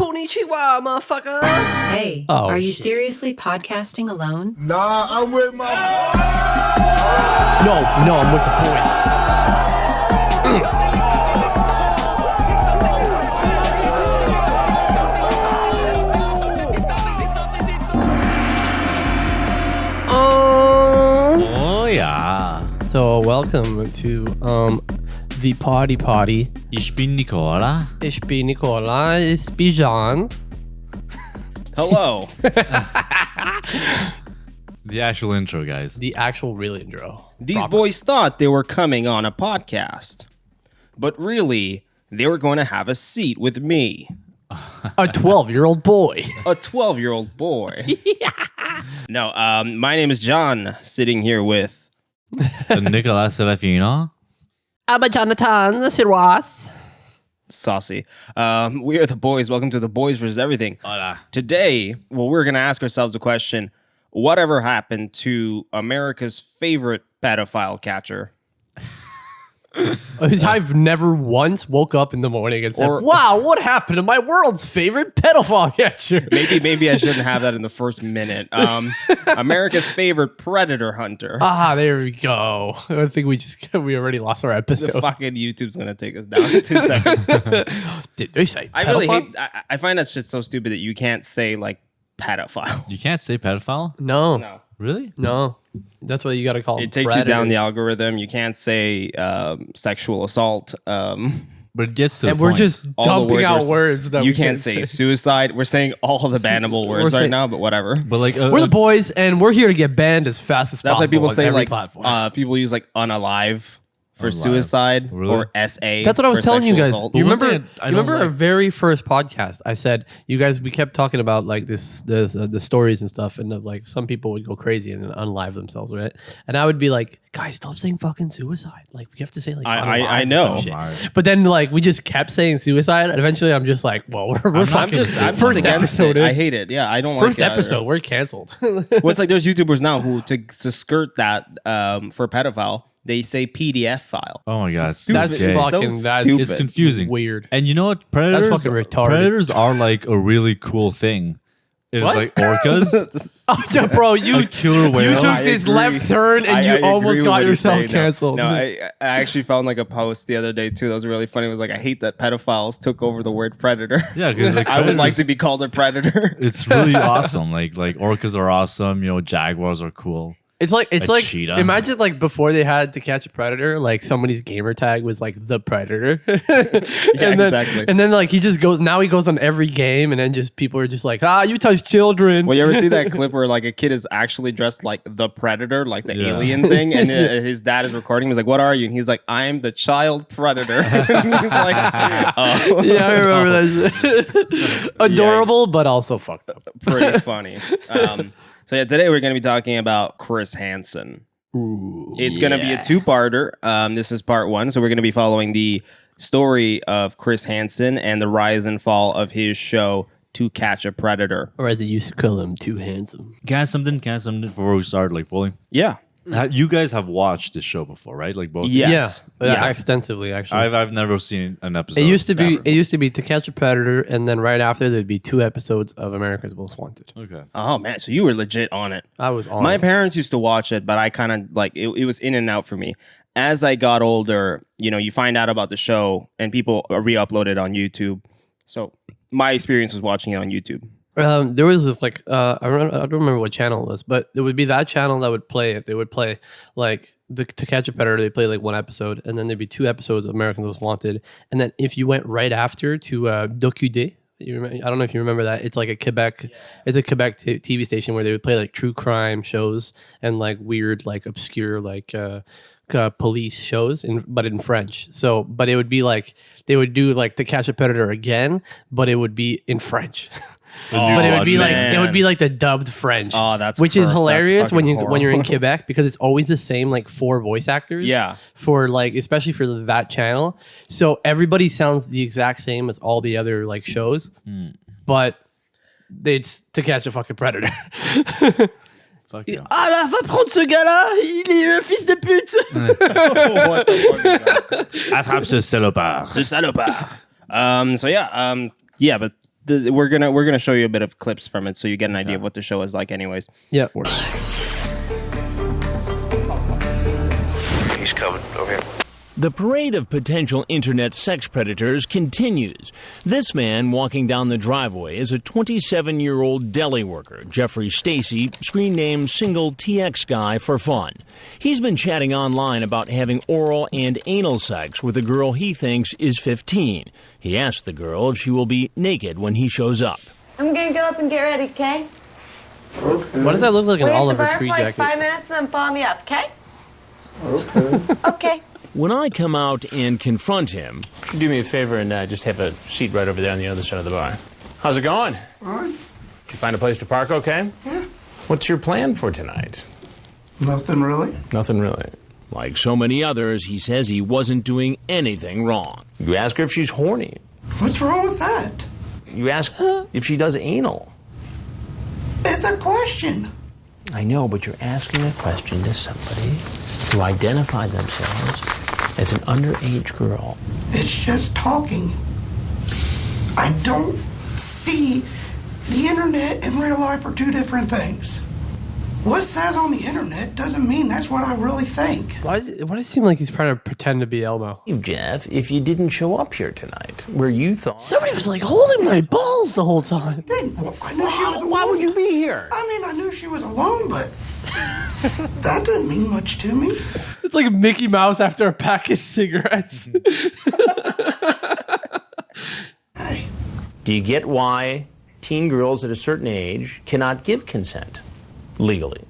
Konnichiwa, motherfucker. Hey, are you seriously podcasting alone? Nah, I'm with my... No, I'm with the boys. Oh yeah. So welcome to the party. Ich bin Nicola. Ich bin Nicola. Ich bin Jean. Hello. The actual intro, guys. The actual real intro. These boys thought they were coming on a podcast, but really, they were going to have a seat with me, A 12-year-old boy. a 12-year-old boy. No, my name is John, sitting here with... Nicola Serafino. I'm a Jonathan Sirois. Saucy. We are the boys. Welcome to the Boys versus Everything. Hola. Today, we're going to ask ourselves the question, whatever happened to America's favorite pedophile catcher? I've never once woke up in the morning and said, Or- wow, what happened to my world's favorite pedophile catcher? Maybe I shouldn't have that in the first minute. America's favorite predator hunter. There we go. I think we already lost our The episode. fucking YouTube's going to take us down in 2 seconds. Did they say I really pedophile? hate. I find that shit so stupid that you can't say like pedophile. You can't say pedophile? No. Really? That's what you got to call It takes you down the predators. algorithm. You can't say sexual assault. But it gets to And the we're point. just All the dumping out are- words that you we can't say suicide. We're saying all the bannable words right saying- now, but whatever. But like, We're the boys, and we're here to get banned as fast as That's possible. why people on say every like platform. people use like unalive for Unalive. suicide Really? or SA. That's what I was for telling you sexual guys. assault. You But one remember? thing I You don't remember our like- very first podcast? I said you guys. We kept talking about like the stories and stuff, and like some people would go crazy and then unlive themselves, right? And I would be like, guys, stop saying fucking suicide. Like we have to say like I unalive or know. some shit. Unalive. But then like we just kept saying suicide, and eventually I'm just like, well, we're I'm fucking just first against episode. it. I hate it. Yeah, I don't First like it either. episode, we're canceled. Well, it's like there's YouTubers now who to skirt that for pedophile, they say PDF file. Oh my god, Stupid. That's Jay. So fucking that's stupid. It's confusing. weird. And you know what? Predators, fucking retarded. Predators are like a really cool thing. It's What? like orcas. Oh, yeah, bro, you killer whale. you took I this agree. left turn and I you agree almost with got what he's yourself saying now. canceled. No, I actually found like a post the other day too that was really funny. It was like, I hate that pedophiles took over the word predator. Yeah, because like I would like predators- to be called a predator. It's really awesome. Like orcas are awesome. You know, jaguars are cool. It's like A cheetah. imagine like before they had To Catch a Predator, like somebody's gamer tag was like the Predator. Yeah, and then, exactly. And then like he goes on every game, and then just people are just like, you touch children. Well, you ever see that clip where like a kid is actually dressed like the predator, like the Yeah. alien thing, and his dad is recording? He's like, "What are you?" And he's like, "I am the child predator." He's like, "Oh, Yeah, I remember that. Shit. Adorable, but also fucked up. pretty funny." So yeah, today we're going to be talking about Chris Hansen. It's going to be a two-parter. This is part one, so we're going to be following the story of Chris Hansen and the rise and fall of his show To Catch a Predator. Or as they used to call him, Too Handsome. Can I ask something before we start like fully? Yeah. You guys have watched this show before, right? Like both. Yes. Yeah, extensively actually. I've never seen an episode. It used to be ever. To Catch a Predator, and then right after there'd be 2 episodes of America's Most Wanted. Okay. Oh man, so you were legit on it. I was on My it. parents used to watch it, but I kind of like it was in and out for me. As I got older, you know, you find out about the show and people re-upload it on YouTube. So my experience was watching it on YouTube. There was this like I don't remember what channel it was, but it would be that channel that would play it. They would play like To Catch a Predator. They play like 1 episode, and then there'd be 2 episodes of Americans Most Wanted. And then if you went right after to Docu-Day, I don't know if you remember that. It's like a Quebec. It's a Quebec TV station where they would play like true crime shows and like weird, like obscure, like police shows, but in French. So, but it would be like they would do like To Catch a Predator again, but it would be in French. But it would be like man. it would be like the dubbed French. Oh, that's which is that's hilarious when fucking you're in horrible. Quebec because it's always the same like 4 voice actors. Yeah. For like especially for that channel, so everybody sounds the exact same as all the other like shows, but it's To Catch a fucking Predator. Fuck yeah. Ah là, va prendre ce gars-là, il est un fils de pute. What the fuck is that? Attrape ce salopard. Ce salopard. So yeah, but we're gonna show you a bit of clips from it so you get an idea of what the show is like. Anyways, Yeah. He's coming over here. The parade of potential internet sex predators continues. This man walking down the driveway is a 27-year-old deli worker, Jeffrey Stacy, screen name Single TX Guy for fun. He's been chatting online about having oral and anal sex with a girl he thinks is 15. He asked the girl if she will be naked when he shows up. I'm gonna go up and get ready, okay? Why does that look like an Wait at the Oliver bar Tree for like jacket? 5 minutes and then follow me up, okay? Okay. When I come out and confront him, Do me a favor and just have a seat right over there on the other side of the bar. How's it going? All right. Did you find a place to park okay? Yeah. What's your plan for tonight? Nothing really. Nothing really. like so many others, he says he wasn't doing anything wrong. You ask her if she's horny. What's wrong with that? You ask if she does anal. It's a question. I know, but you're asking a question to somebody who identified themselves as an underage girl. It's just talking. I don't see the internet and real life are two different things. What says on the internet doesn't mean that's what I really think. Why does it seem like he's trying to pretend to be Elmo? You, Jeff, if you didn't show up here tonight, where you thought... Somebody was like holding my balls the whole time. Well, I knew she was alone. Why would you be here? I mean, I knew she was alone, but that didn't mean much to me. It's like Mickey Mouse after a pack of cigarettes. Hey, Do you get why teen girls at a certain age cannot give consent legally?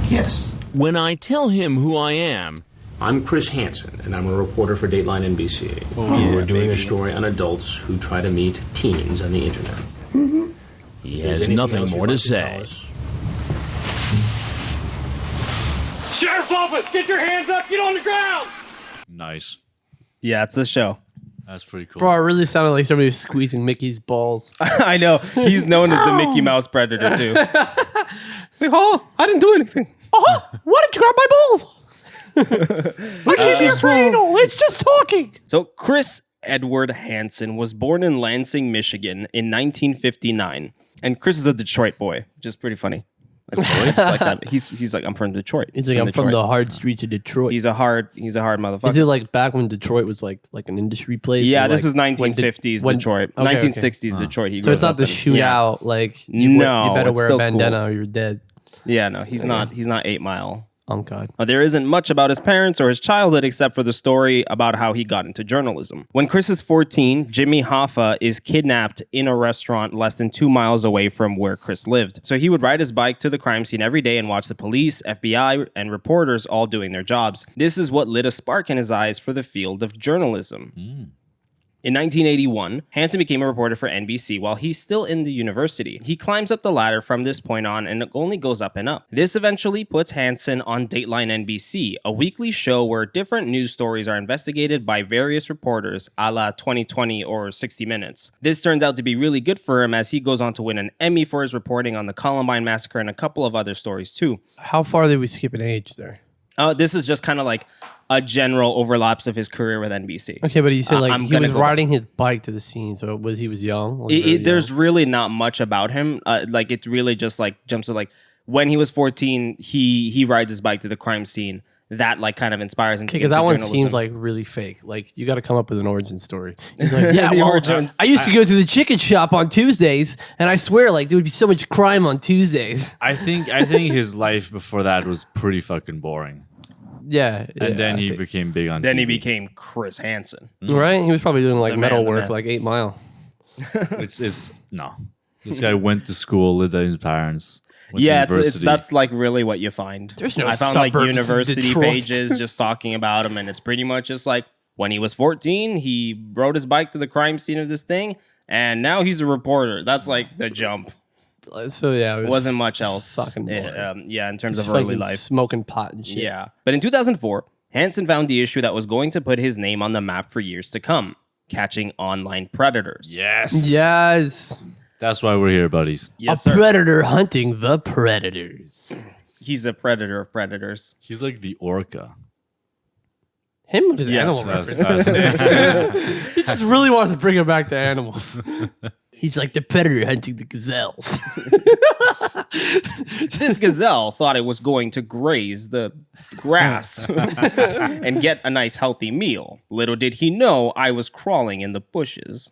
yes. When I tell him who I am, I'm Chris Hansen, and I'm a reporter for Dateline NBC. We're doing a story on adults who try to meet teens on the internet. he has nothing more to say. Sheriff's office, get your hands up, get on the ground! Nice. Yeah, it's the show. That's pretty cool. Bro, it really sounded like somebody was squeezing Mickey's balls. I know. He's known as the Mickey Mouse Predator, too. He's like, oh, I didn't do anything. Oh, why did you grab my balls? I can't use anal. It's just talking. So, Chris Edward Hansen was born in Lansing, Michigan in 1959. And Chris is a Detroit boy, which is pretty funny. Detroit? Like that. He's like, I'm from Detroit. He's like, I'm from the hard streets of Detroit. He's a hard motherfucker. Is it like back when Detroit was like an industry place? Yeah, or this like is 1950s Detroit. Okay, 1960s Detroit. He So it's grows not up the in. shootout. Yeah. Like No, you better it's wear a still bandana cool. or you're dead. Yeah, no, he's not 8 Mile. Oh God. There isn't much about his parents or his childhood except for the story about how he got into journalism. When Chris is 14, Jimmy Hoffa is kidnapped in a restaurant less than 2 miles away from where Chris lived. So he would ride his bike to the crime scene every day and watch the police, FBI, and reporters all doing their jobs. This is what lit a spark in his eyes for the field of journalism. In 1981, Hansen became a reporter for NBC while he's still in the university. He climbs up the ladder from this point on and it only goes up and up. This eventually puts Hansen on Dateline NBC, a weekly show where different news stories are investigated by various reporters, a la 2020 or 60 Minutes. This turns out to be really good for him as he goes on to win an Emmy for his reporting on the Columbine Massacre and a couple of other stories too. How far did we skip an age there? This is just kind of like a general overlaps of his career with NBC. Okay, but you said like I'm he gonna was go riding his bike to the scene, so he was young? Was very There's young? really not much about him. Like it's really just like jumps to like when he was 14, he rides his bike to the crime scene. That like kind of inspires him. Because that one seems like really fake. Like you got to come up with an origin story. He's like, yeah, well, I used to go to the chicken shop on Tuesdays, and I swear, like there would be so much crime on Tuesdays. I think his life before that was pretty fucking boring. Yeah, And then he became big on Then TV. he became Chris Hansen. right. He was probably doing like The metal man, the work, man. like 8 Mile. It's no. This guy went to school, lived with his parents. Went to Yeah, it's university. that's like really what you find. There's no I found like suburbs of university Detroit. pages just talking about him, and it's pretty much just like when he was 14, he rode his bike to the crime scene of this thing, and now he's a reporter. That's like the jump. So yeah, it Wasn't much else. fucking boring. Yeah, in terms just of early fucking life. smoking pot and shit. Yeah. But in 2004, Hansen found the issue that was going to put his name on the map for years to come, catching online predators. Yes. Yes. That's why we're here, buddies. Yes, a sir. predator hunting the predators. He's a predator of predators. He's like the orca. Him with his Yes, animal That's- reference. that's- He just really wants to bring it back to animals. He's like the predator hunting the gazelles. This gazelle thought it was going to graze the grass and get a nice healthy meal. Little did he know I was crawling in the bushes,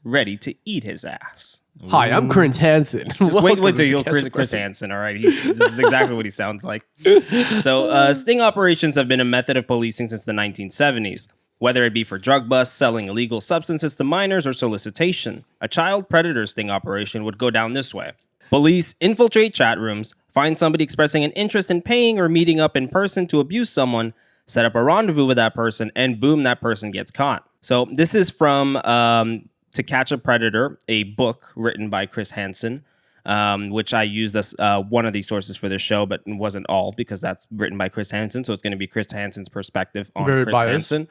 ready to eat his ass. Hi, I'm Chris Hansen. Just wait till you hear Chris Hansen, all right? This is exactly what he sounds like. So, sting operations have been a method of policing since the 1970s. Whether it be for drug busts, selling illegal substances to minors, or solicitation, a child predator sting operation would go down this way. Police infiltrate chat rooms, find somebody expressing an interest in paying or meeting up in person to abuse someone, set up a rendezvous with that person, and boom, that person gets caught. So this is from To Catch a Predator, a book written by Chris Hansen, which I used as one of these sources for this show, but it wasn't all because that's written by Chris Hansen. So it's going to be Chris Hansen's perspective on Very Chris biased. Hansen.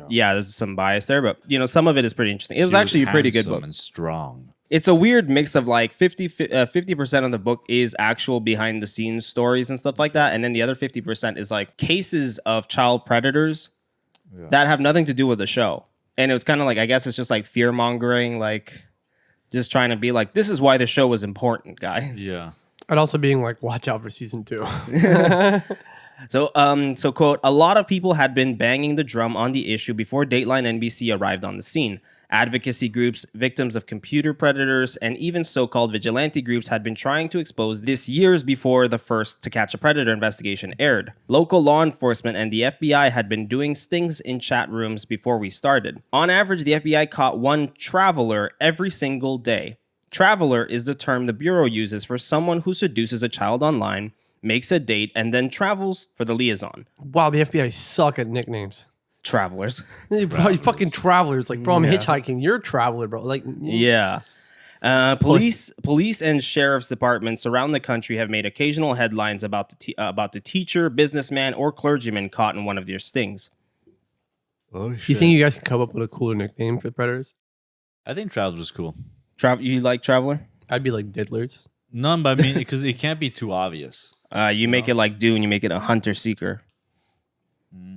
Yeah, there's some bias there, but some of it is pretty interesting. It was actually a pretty good book. And strong. It's a weird mix of like 50% of the book is actual behind the scenes stories and stuff like that. And then the other 50% is like cases of child predators that have nothing to do with the show. And it was kind of like, I guess it's just like fear mongering, like just trying to be like, this is why the show was important, guys. Yeah. And also being like, watch out for season 2. So quote, a lot of people had been banging the drum on the issue before Dateline NBC arrived on the scene. Advocacy groups, victims of computer predators, and even so-called vigilante groups had been trying to expose this years before the first To Catch a Predator investigation aired. Local law enforcement and the FBI had been doing stings in chat rooms before we started. On average, the FBI caught one traveler every single day. Traveler is the term the Bureau uses for someone who seduces a child online, makes a date, and then travels for the liaison. Wow, the FBI suck at nicknames. Travelers. Bro, you fucking travelers. Like, bro, I'm hitchhiking. You're a traveler, bro. Like, yeah. Police and sheriff's departments around the country have made occasional headlines about the teacher, businessman, or clergyman caught in one of their stings. Oh, shit. You think you guys can come up with a cooler nickname for the predators? I think Traveler's cool. You like Traveler? I'd be like Diddlers. None, but I mean, because it can't be too obvious. You make it like Dune. You make it a hunter-seeker.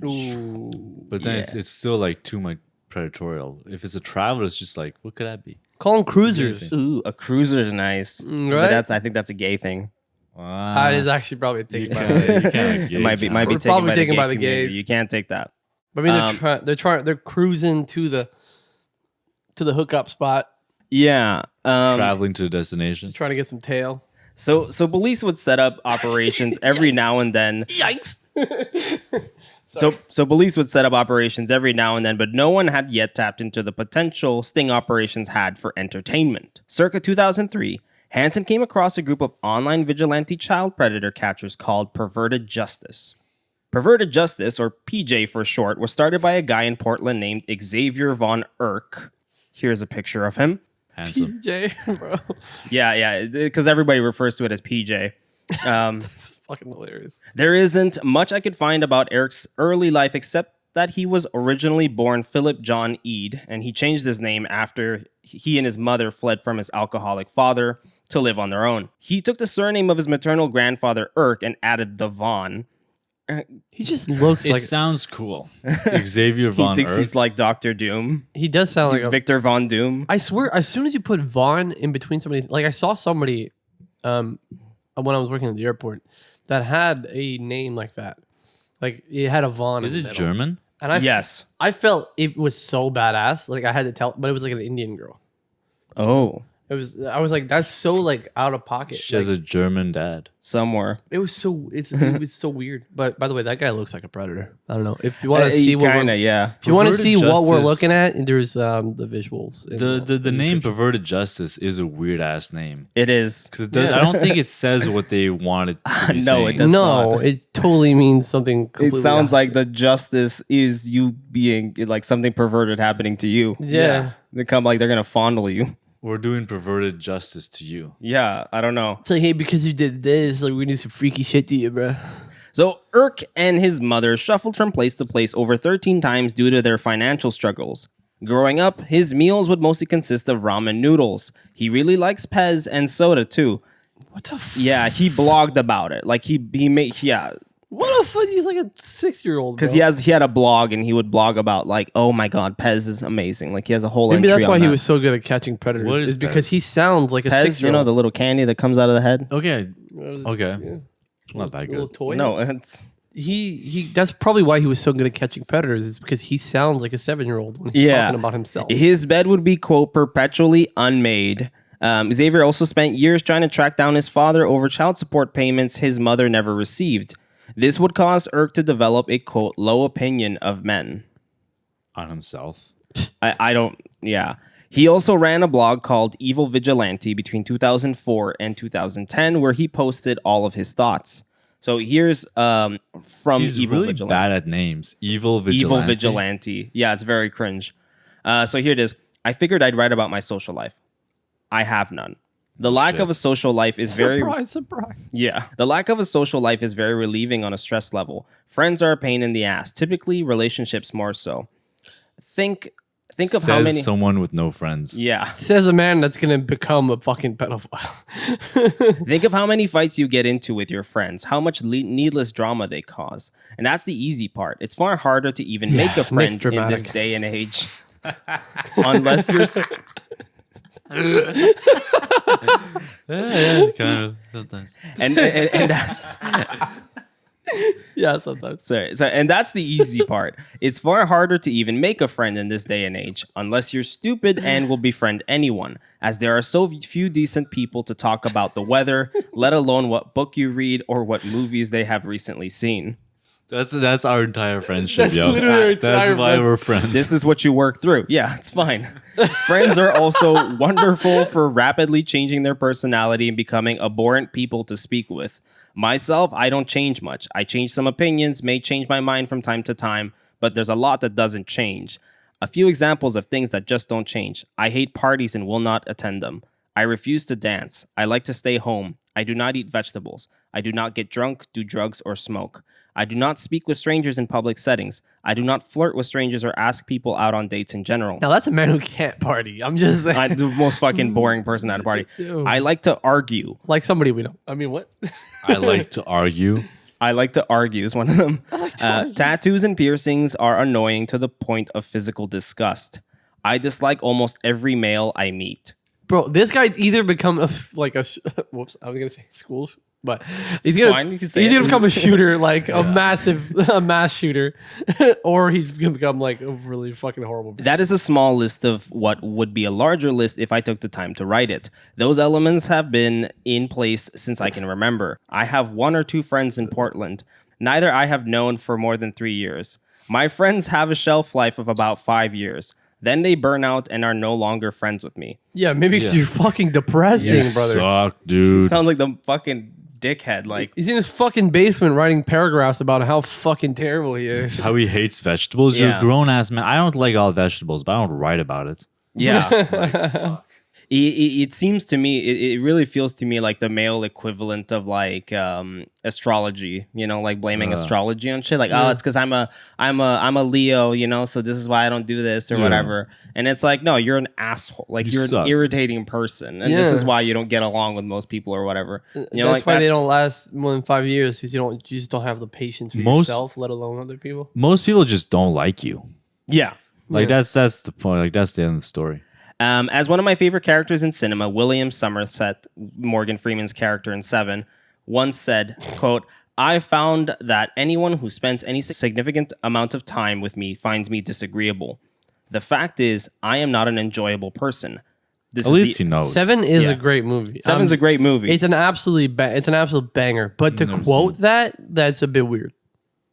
Ooh. But then it's still like too much predatorial. If it's a traveler, it's just like, what could that be? Call them cruisers. Ooh, a cruiser's nice. Right? But I think that's a gay thing. Wow. That is actually probably taken by the It might be We're taken probably by taken the by gay the community. gays. You can't take that. I mean, they're cruising to the hookup spot, Yeah. Traveling to the destination. trying to get some tail. So police would set up operations every now and then. Yikes! So police would set up operations every now and then, but no one had yet tapped into the potential sting operations had for entertainment. Circa 2003, Hansen came across a group of online vigilante child predator catchers called Perverted Justice. Perverted Justice, or PJ for short, was started by a guy in Portland named Xavier Von Erck. Here's a picture of him. Handsome. PJ, bro. Yeah, because everybody refers to it as PJ. That's fucking hilarious. There isn't much I could find about Eric's early life except that he was originally born Philip John Eade, and he changed his name after he and his mother fled from his alcoholic father to live on their own. He took the surname of his maternal grandfather Erck and added the Von. He just looks It like sounds cool. Xavier Von He thinks Erck. he's like Dr. Doom. he does sound He's like Victor Von Doom. I swear, as soon as you put Vaughn in between somebody, like I saw somebody, when I was working at the airport, that had a name like that. Like it had a Vaughn. Is in it the middle. German? And Yes. I felt it was so badass. Like I had to tell, but it was like an Indian girl. Oh, It was. I was like, that's so like out of pocket. She has Like, a German dad. somewhere. it was so. It was so weird. But by the way, that guy looks like a predator. I don't know if you want to see what. Kinda, yeah. If you want to Perverted see what we're Justice- looking at, there's the visuals. in The name Perverted Justice is a weird ass name. It is. Because it does. I don't think it says what they wanted to be No, saying. it does No, not. it totally means something. It Completely sounds like opposite. the justice is you being like something perverted happening to you. Yeah. They come like they're gonna fondle you. We're doing perverted justice to you. Yeah, I don't know. It's like, hey, because you did this, like we do some freaky shit to you, bro. So Erck and his mother shuffled from place to place over 13 times due to their financial struggles. Growing up, his meals would mostly consist of ramen noodles. He really likes Pez and soda too. What the? Yeah, he blogged about it. Like he made What a fun! He's like a 6-year-old. Because he had a blog and he would blog about like, oh my god, Pez is amazing. Like he has a whole. Maybe entry that's why on he that. was so good at catching predators. What is because Pez? he sounds like a Pez, 6-year-old. you know, the little candy that comes out of the head. Okay. Yeah. Not that Little good. toy. No, it's he. That's probably why he was so good at catching predators. Is because he sounds like a 7-year-old when he's talking about himself. His bed would be, quote, perpetually unmade. Xavier also spent years trying to track down his father over child support payments his mother never received. This would cause Irk to develop a, quote, low opinion of men. On himself. I don't, yeah. He also ran a blog called Evil Vigilante between 2004 and 2010 where he posted all of his thoughts. So here's from He's Evil really Vigilante. bad at names. Evil Vigilante. Evil Vigilante. Yeah, it's very cringe. So here it is. I figured I'd write about my social life. I have none. The lack of a social life is very... Surprise. Yeah. The lack of a social life is very relieving on a stress level. Friends are a pain in the ass. Typically, relationships more so. Think of how many... someone with no friends. Yeah. Says a man that's gonna become a fucking pedophile. Think of how many fights you get into with your friends, how much needless drama they cause. And that's the easy part. It's far harder to even make a friend in this day and age. Unless you're... Yeah, kind of sometimes. and that's... Yeah, sometimes. So, and that's the easy part. It's far harder to even make a friend in this day and age, unless you're stupid and will befriend anyone, as there are so few decent people to talk about the weather, let alone what book you read or what movies they have recently seen. That's our entire friendship, That's yo. literally our That's entire why friendship. we're friends. This is what you work through. Yeah, it's fine. Friends are also wonderful for rapidly changing their personality and becoming abhorrent people to speak with. Myself, I don't change much. I change some opinions, may change my mind from time to time, but there's a lot that doesn't change. A few examples of things that just don't change. I hate parties and will not attend them. I refuse to dance. I like to stay home. I do not eat vegetables. I do not get drunk, do drugs, or smoke. I do not speak with strangers in public settings. I do not flirt with strangers or ask people out on dates in general. Now that's a man who can't party. I'm just saying. I'm the most fucking boring person at a party. Ew. I like to argue. Like somebody we know. I mean, what? I like to argue. I like to argue is one of them. Tattoos and piercings are annoying to the point of physical disgust. I dislike almost every male I meet. Bro, this guy either become whoops, I was gonna say school, but he's fine, you can say he's it. gonna become a shooter, like a mass shooter, or he's gonna become like a really fucking horrible person. That is a small list of what would be a larger list if I took the time to write it. Those elements have been in place since I can remember. I have 1 or 2 friends in Portland. Neither I have known for more than 3 years. My friends have a shelf life of about 5 years. Then they burn out and are no longer friends with me. Yeah, maybe because you're fucking depressing, brother. Suck, dude. Sounds like the fucking dickhead. Like He's in his fucking basement writing paragraphs about how fucking terrible he is. How he hates vegetables. You're Yeah. a grown ass man. I don't like all vegetables, but I don't write about it. yeah. It seems to me, it really feels to me like the male equivalent of like astrology, you know, like blaming astrology on shit. Like, oh, it's because I'm a Leo, you know, so this is why I don't do this or whatever. And it's like, no, you're an asshole. Like you're suck. an irritating person, and this is why you don't get along with most people or whatever. You know, That's like why that- they don't last more than 5 years, because you just don't have the patience for yourself, let alone other people. Most people just don't like you. Yeah. Like that's the point. Like that's the end of the story. As one of my favorite characters in cinema, William Somerset, Morgan Freeman's character in Seven, once said, quote, I found that anyone who spends any significant amount of time with me finds me disagreeable. The fact is, I am not an enjoyable person. This At is least the- he knows. Seven is a great movie. Seven's a great movie. It's an absolute banger. But to quote that's a bit weird.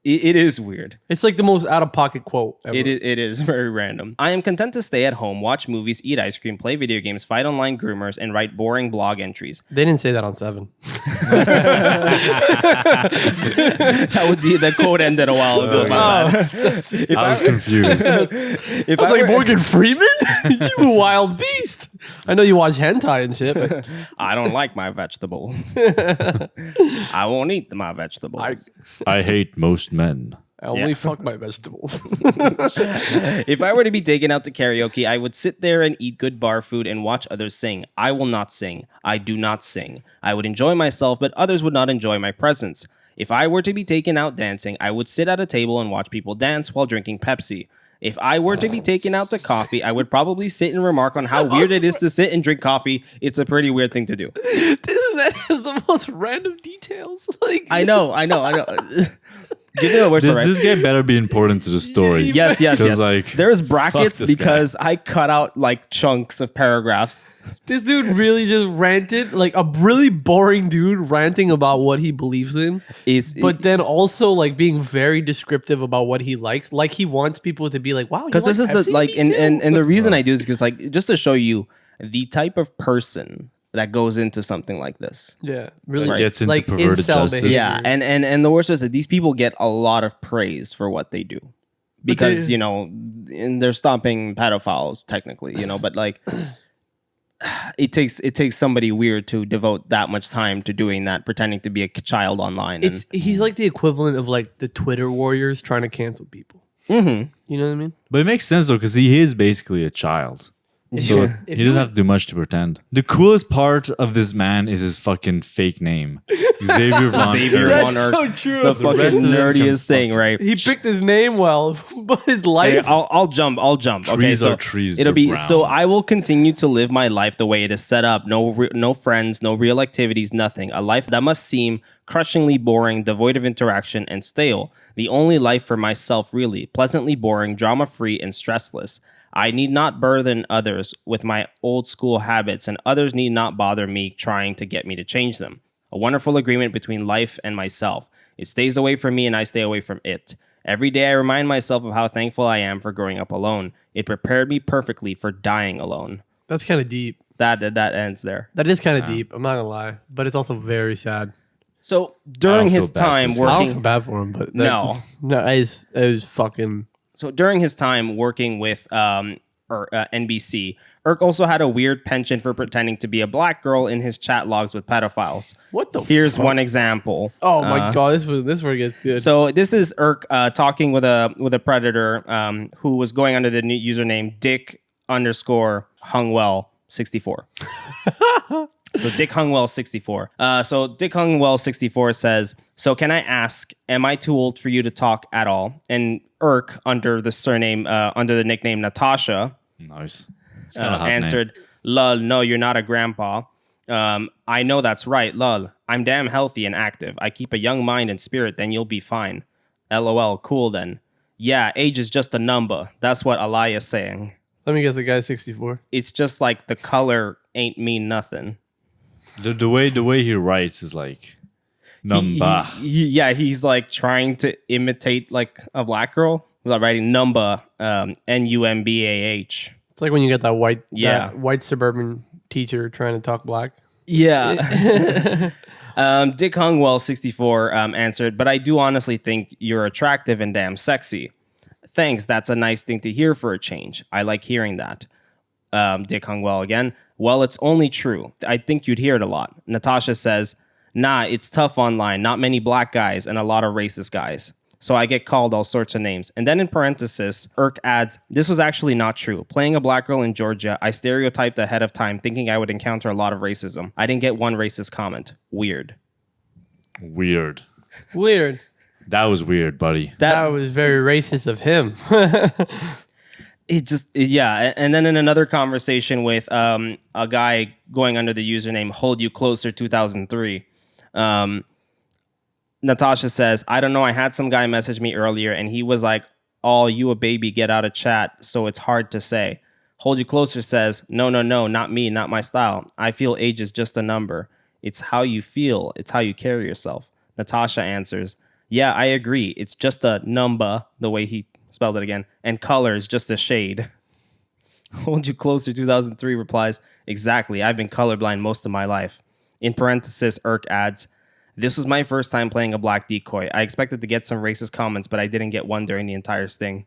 It is weird. It's like the most out of pocket quote ever. It is very random. I am content to stay at home, watch movies, eat ice cream, play video games, fight online groomers, and write boring blog entries. They didn't say that on Seven. That would be the quote ended a while ago. My bad. I was confused. If I was I like, were- Morgan Freeman? You a wild beast. I know you watch hentai and shit, but I don't like my vegetables. I won't eat my vegetables. I hate most men. I only fuck my vegetables. If I were to be taken out to karaoke, I would sit there and eat good bar food and watch others sing. I will not sing. I do not sing. I would enjoy myself, but others would not enjoy my presence. If I were to be taken out dancing, I would sit at a table and watch people dance while drinking Pepsi. If I were to be taken out to coffee, I would probably sit and remark on how weird it is to sit and drink coffee. It's a pretty weird thing to do. This man has the most random details. Like I know. Give it a word for right. This guy better be important to the story. Yes. Like, there's brackets because guy. I cut out like chunks of paragraphs. This dude really just ranted, like a really boring dude ranting about what he believes in, but then also like being very descriptive about what he likes. Like he wants people to be like, "Wow," because this is the like, and the reason I do is because like just to show you the type of person that goes into something like this. Yeah, really gets into like perverted justice. behavior. Yeah, and the worst is that these people get a lot of praise for what they do because and they're stopping pedophiles technically, but like. It takes somebody weird to devote that much time to doing that, pretending to be a child online. He's like the equivalent of like the Twitter warriors trying to cancel people. Mm-hmm. You know what I mean? But it makes sense though, because he is basically a child. So he doesn't have to do much to pretend. The coolest part of this man is his fucking fake name. Xavier Von Erck. That's so true. The fucking nerdiest thing, right? He picked his name well, but his life. Hey, I'll jump. Trees are trees. It'll be brown. so. I will continue to live my life the way it is set up. No friends, no real activities, nothing. A life that must seem crushingly boring, devoid of interaction, and stale. The only life for myself, really, pleasantly boring, drama-free, and stressless. I need not burden others with my old school habits, and others need not bother me trying to get me to change them. A wonderful agreement between life and myself. It stays away from me and I stay away from it. Every day I remind myself of how thankful I am for growing up alone. It prepared me perfectly for dying alone. That's kind of deep. That ends there. That is kind of deep. I'm not gonna lie, but it's also very sad. So during his time I don't working, feel bad for him, but no, it was fucking. So during his time working with NBC, Erck also had a weird penchant for pretending to be a black girl in his chat logs with pedophiles. What the? Here's one example. Oh my god, this where it gets good. So this is Erck talking with a predator who was going under the new username Dick_Hungwell64. So Dick Hungwell 64. So Dick Hungwell 64 says, "So can I ask, am I too old for you to talk at all?" And Erck, under the nickname Natasha, nice, answered, "Lol, no, you're not a grandpa. I know that's right. Lol, I'm damn healthy and active. I keep a young mind and spirit. Then you'll be fine. LOL, cool then. Yeah, age is just a number. That's what Alaya's saying. Let me guess, the guy's 64. It's just like the color ain't mean nothing." The way he writes is like number. He's like trying to imitate like a black girl without writing numbah, NUMBAH. It's like when you get that white white suburban teacher trying to talk black. Yeah. Dick Hungwell 64 answered, "But I do honestly think you're attractive and damn sexy. Thanks, that's a nice thing to hear for a change. I like hearing that." Dick Hungwell again, "Well, it's only true. I think you'd hear it a lot." Natasha says, "Nah, it's tough online. Not many black guys and a lot of racist guys. So I get called all sorts of names." And then in parenthesis, Erck adds, "This was actually not true. Playing a black girl in Georgia, I stereotyped ahead of time thinking I would encounter a lot of racism. I didn't get one racist comment. Weird." Weird. That was weird, buddy. That was very racist of him. And then in another conversation with a guy going under the username Hold You Closer 2003, Natasha says, "I don't know, I had some guy message me earlier and he was like, 'Oh, you a baby, get out of chat, so it's hard to say.' Hold You Closer says, 'No, not me, not my style. I feel age is just a number. It's how you feel, it's how you carry yourself.' Natasha answers, 'Yeah, I agree. It's just a number,' the way he spells it again, 'and color is just a shade.' Hold You Closer 2003 replies, 'Exactly. I've been colorblind most of my life.' In parenthesis, Erck adds, 'This was my first time playing a black decoy. I expected to get some racist comments, but I didn't get one during the entire sting.'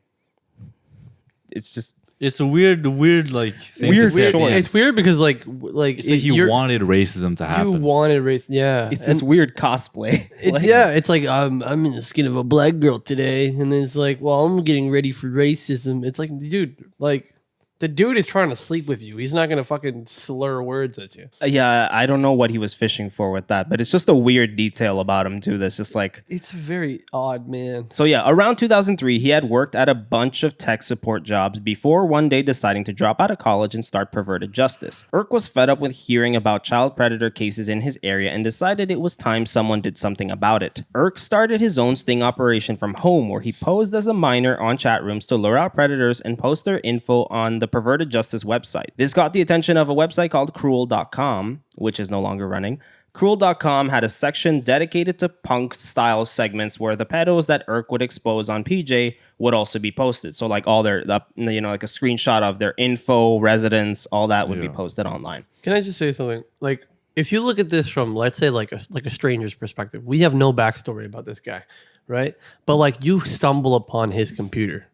It's a weird like thing weird to say. choice. It's weird because like it's like you wanted racism to happen. You wanted racism, yeah. It's this weird cosplay. It's like I'm in the skin of a black girl today, and then it's like, well, I'm getting ready for racism. It's like, dude, like The dude is trying to sleep with you. He's not gonna fucking slur words at you. Yeah, I don't know what he was fishing for with that, but it's just a weird detail about him too. That's just like It's very odd, man. So yeah, around 2003, he had worked at a bunch of tech support jobs before one day deciding to drop out of college and start Perverted Justice. Irk was fed up with hearing about child predator cases in his area and decided it was time someone did something about it. Irk started his own sting operation from home, where he posed as a minor on chat rooms to lure out predators and post their info on the Perverted Justice website. This got the attention of a website called Cruel.com, which is no longer running. Cruel.com had a section dedicated to punk-style segments where the pedos that Irk would expose on PJ would also be posted. So like all their, like a screenshot of their info, residence, all that would be posted online. Can I just say something? Like, if you look at this from, let's say, like a stranger's perspective, we have no backstory about this guy, right? But like, you stumble upon his computer,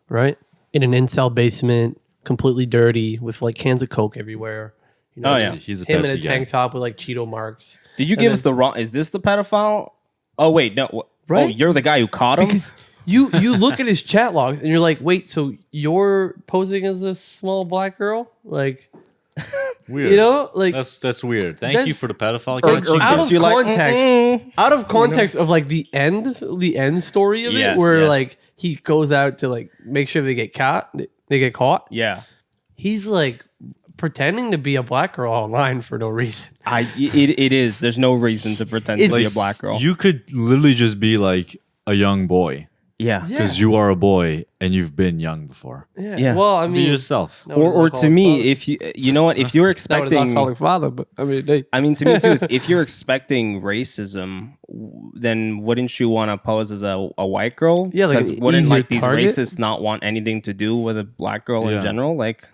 right? In an incel basement, completely dirty, with like cans of Coke everywhere. You know, he's a him in Pepsi a tank top with like Cheeto marks. Did you give us the wrong? Is this the pedophile? Oh wait, no. Right? Oh, you're the guy who caught him. Because you look at his chat logs and you're like, wait, so you're posing as a small black girl, like Weird. You know, like that's weird. Thank you for the pedophile. Out of context of like the end story of it, where like he goes out to like make sure they get caught. They get caught. Yeah, he's like pretending to be a black girl online for no reason. It is. There's no reason to pretend to be a black girl. You could literally just be like a young boy. Yeah, because you are a boy and you've been young before. Yeah. Well, I mean, be yourself. Or to me, if you know what, if you're expecting, not calling father, but I mean, to me too, is if you're expecting racism, then wouldn't you want to pose as a white girl? Yeah, like because wouldn't like these target? racists not want anything to do with a black girl in general? Like,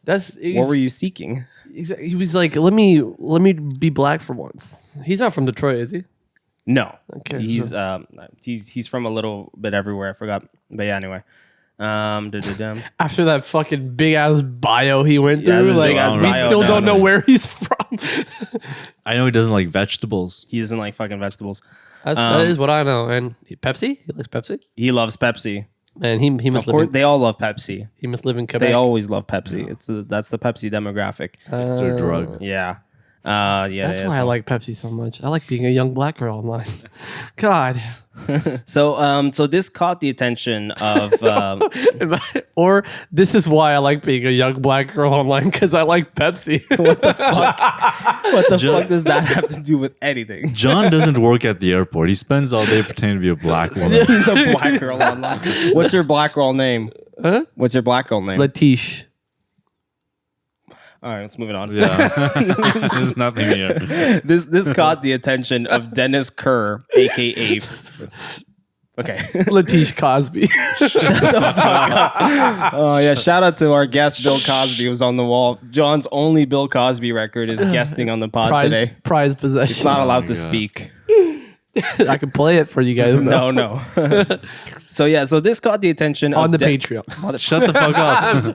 what were you seeking? He was like, let me be black for once. He's not from Detroit, is he? No, okay. He's from a little bit everywhere. I forgot, but yeah. Anyway, after that fucking big ass bio he went through, like we still don't know where he's from. I know he doesn't like vegetables. He doesn't like fucking vegetables. That is what I know. And Pepsi, he likes Pepsi. He loves Pepsi. And he must. Of course, they all love Pepsi. He must live in Quebec. They always love Pepsi. That's the Pepsi demographic. It's their drug. Yeah. That's why I like Pepsi so much. I like being a young black girl online. God. So this caught the attention of or this is why I like being a young black girl online, because I like Pepsi. What the fuck? What the fuck does that have to do with anything? John doesn't work at the airport. He spends all day pretending to be a black woman. He's a black girl online. What's your black girl name? Huh? What's your black girl name? Latish. All right, let's move it on. Yeah, there's nothing here. This caught the attention of Dennis Kerr, aka. Okay, Latish Cosby. Shut the fuck up. Oh yeah, shout out to our guest Bill Cosby, who's on the wall. John's only Bill Cosby record is guesting on the pod today. Prized possession. It's not allowed to speak. I can play it for you guys. No. So this caught the attention on of the Patreon. Shut the fuck up.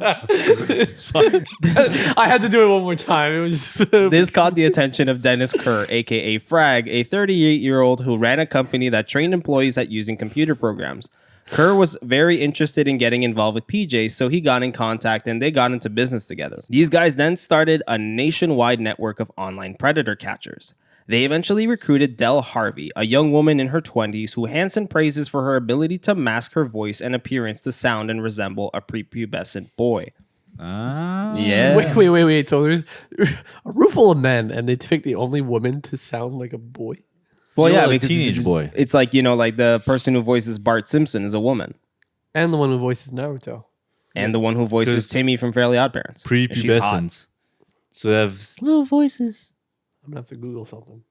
I had to do it one more time. It was this caught the attention of Dennis Kerr, aka Frag, a 38-year-old who ran a company that trained employees at using computer programs. Kerr was very interested in getting involved with PJ, so he got in contact and they got into business together. These guys then started a nationwide network of online predator catchers. They eventually recruited Del Harvey, a young woman in her 20s who Hansen praises for her ability to mask her voice and appearance to sound and resemble a prepubescent boy. Yeah. Wait. So there's a room full of men and they pick the only woman to sound like a boy? Well, yeah, like because teenage boy. It's like, like the person who voices Bart Simpson is a woman. And the one who voices Naruto. And the one who voices Timmy from Fairly Odd Parents. Prepubescent. So they have little voices. I'm gonna have to Google something.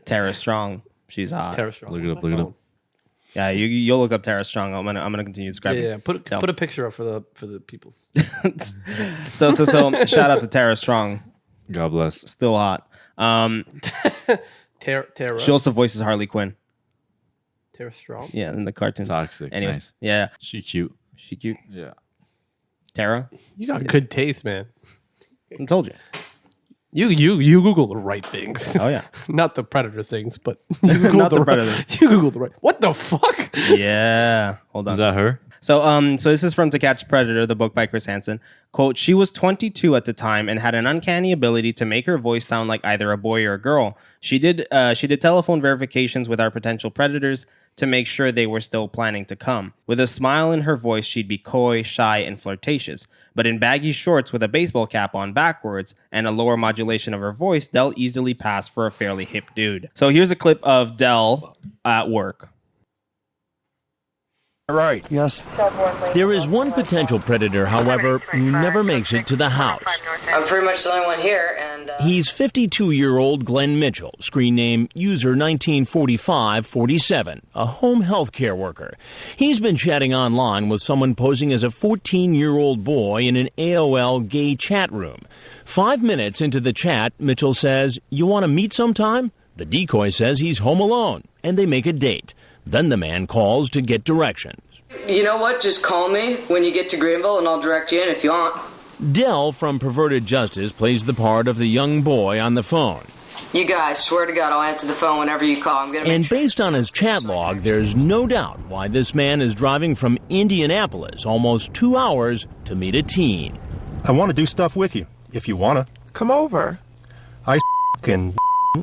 Tara Strong, she's hot. Tara Strong. Look it up. Yeah, you'll look up Tara Strong. I'm gonna continue describing. Yeah. Put a picture up for the peoples. So shout out to Tara Strong. God bless. Still hot. Tara. She also voices Harley Quinn. Tara Strong. Yeah, in the cartoons. Toxic. Anyways, nice. Yeah, She cute. Yeah. Tara, You got good taste, man. I told you. You Google the right things. Oh yeah, not the predator things, but you Google not the predator. You Google the right. What the fuck? Yeah, hold on. Is that her? So this is from To Catch a Predator, the book by Chris Hansen. Quote, she was 22 at the time and had an uncanny ability to make her voice sound like either a boy or a girl. She did telephone verifications with our potential predators to make sure they were still planning to come. With a smile in her voice, she'd be coy, shy, and flirtatious. But in baggy shorts with a baseball cap on backwards and a lower modulation of her voice, Dell easily passed for a fairly hip dude. So here's a clip of Dell at work. Right. Yes. There is one potential predator, however, who never makes it to the house. I'm pretty much the only one here, and... He's 52-year-old Glenn Mitchell, screen name user 194547, a home health care worker. He's been chatting online with someone posing as a 14-year-old boy in an AOL gay chat room. 5 minutes into the chat, Mitchell says, "You want to meet sometime?" The decoy says he's home alone, and they make a date. Then the man calls to get directions. You know what? Just call me when you get to Greenville and I'll direct you in if you want. Dell from Perverted Justice plays the part of the young boy on the phone. You guys, swear to God, I'll answer the phone whenever you call. And based on his chat log, there's no doubt why this man is driving from Indianapolis almost 2 hours to meet a teen. I want to do stuff with you, if you want to. Come over. I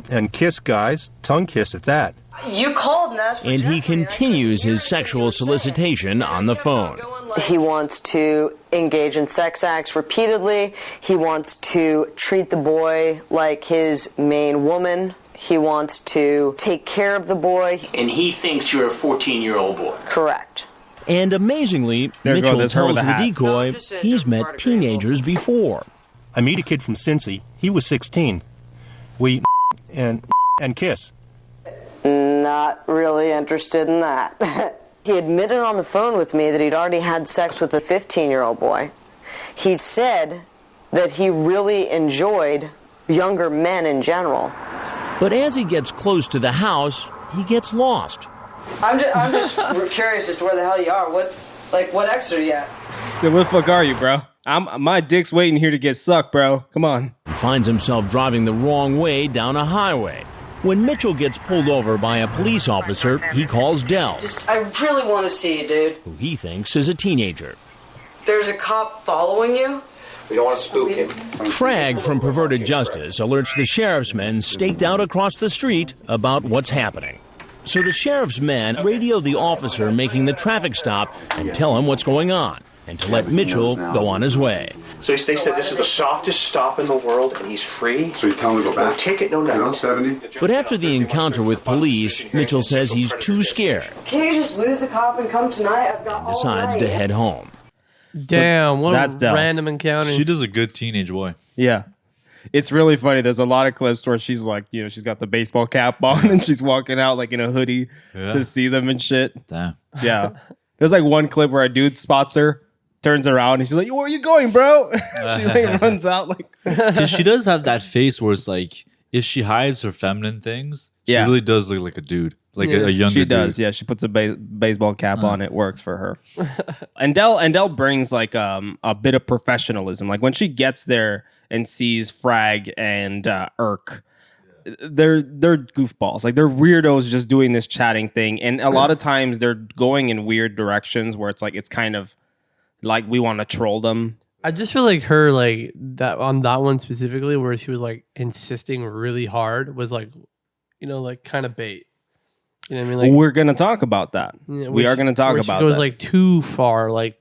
and kiss guys, tongue kiss at that. You called, Ness. And he continues his sexual solicitation on the phone. He wants to engage in sex acts repeatedly. He wants to treat the boy like his main woman. He wants to take care of the boy. And he thinks you're a 14-year-old boy. Correct. And amazingly, Mitchell tells the decoy he's met teenagers before. I meet a kid from Cincy. He was 16. We and kiss. Not really interested in that. He admitted on the phone with me that he'd already had sex with a 15-year-old boy. He said that he really enjoyed younger men in general. But as he gets close to the house, he gets lost. I'm just curious as to where the hell you are. What exit are you at? Yeah, where the fuck are you, bro? My dick's waiting here to get sucked, bro. Come on. He finds himself driving the wrong way down a highway. When Mitchell gets pulled over by a police officer, he calls Dell. I really want to see you, dude. Who he thinks is a teenager. There's a cop following you? We don't want to spook him. Frag from Perverted Justice alerts the sheriff's men staked out across the street about what's happening. So the sheriff's men radio the officer making the traffic stop and tell him what's going on, and to let Mitchell go on his way. So they said this is the softest stop in the world, and he's free? So you tell him to go back? No ticket, no nothing. 70? But after the encounter with police, Mitchell says he's too scared. Can't you just lose the cop and come tonight? I've got all decides night. to head home. Damn, what that's a Dell. random encounter. She does a good teenage boy. Yeah. It's really funny. There's a lot of clips where she's like, she's got the baseball cap on and she's walking out like in a hoodie to see them and shit. Damn. Yeah. There's like one clip where a dude spots her, turns around, and she's like, "Where are you going, bro?" She like runs out like. Because she does have that face where it's like, if she hides her feminine things, she really does look like a dude, like a younger dude. She does, yeah. She puts a baseball cap on. It works for her. And Dell brings like a bit of professionalism. Like when she gets there and sees Frag and Irk, they're goofballs. Like they're weirdos just doing this chatting thing, and a lot of times they're going in weird directions where it's kind of like we want to troll them. I just feel like her, like that on that one specifically, where she was like insisting really hard, was like, like kind of bait. You know what I mean? Like we're gonna talk about that. Yeah, we are gonna talk about. She goes that. like too far. Like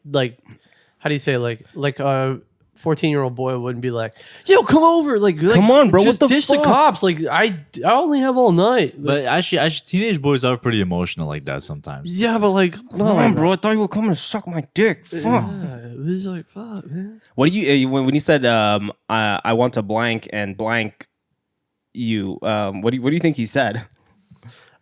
how do you say like a 14-year-old boy wouldn't be like, "Yo, come over!" Like come on, bro. Just what the dish fuck? the cops. Like I only have all night. But actually, teenage boys are pretty emotional like that sometimes. Yeah, but like, come on, bro. I thought you were coming to suck my dick. Fuck. Yeah, it was like, fuck, man. What do you when you said I want to blank and blank you? What do you think he said?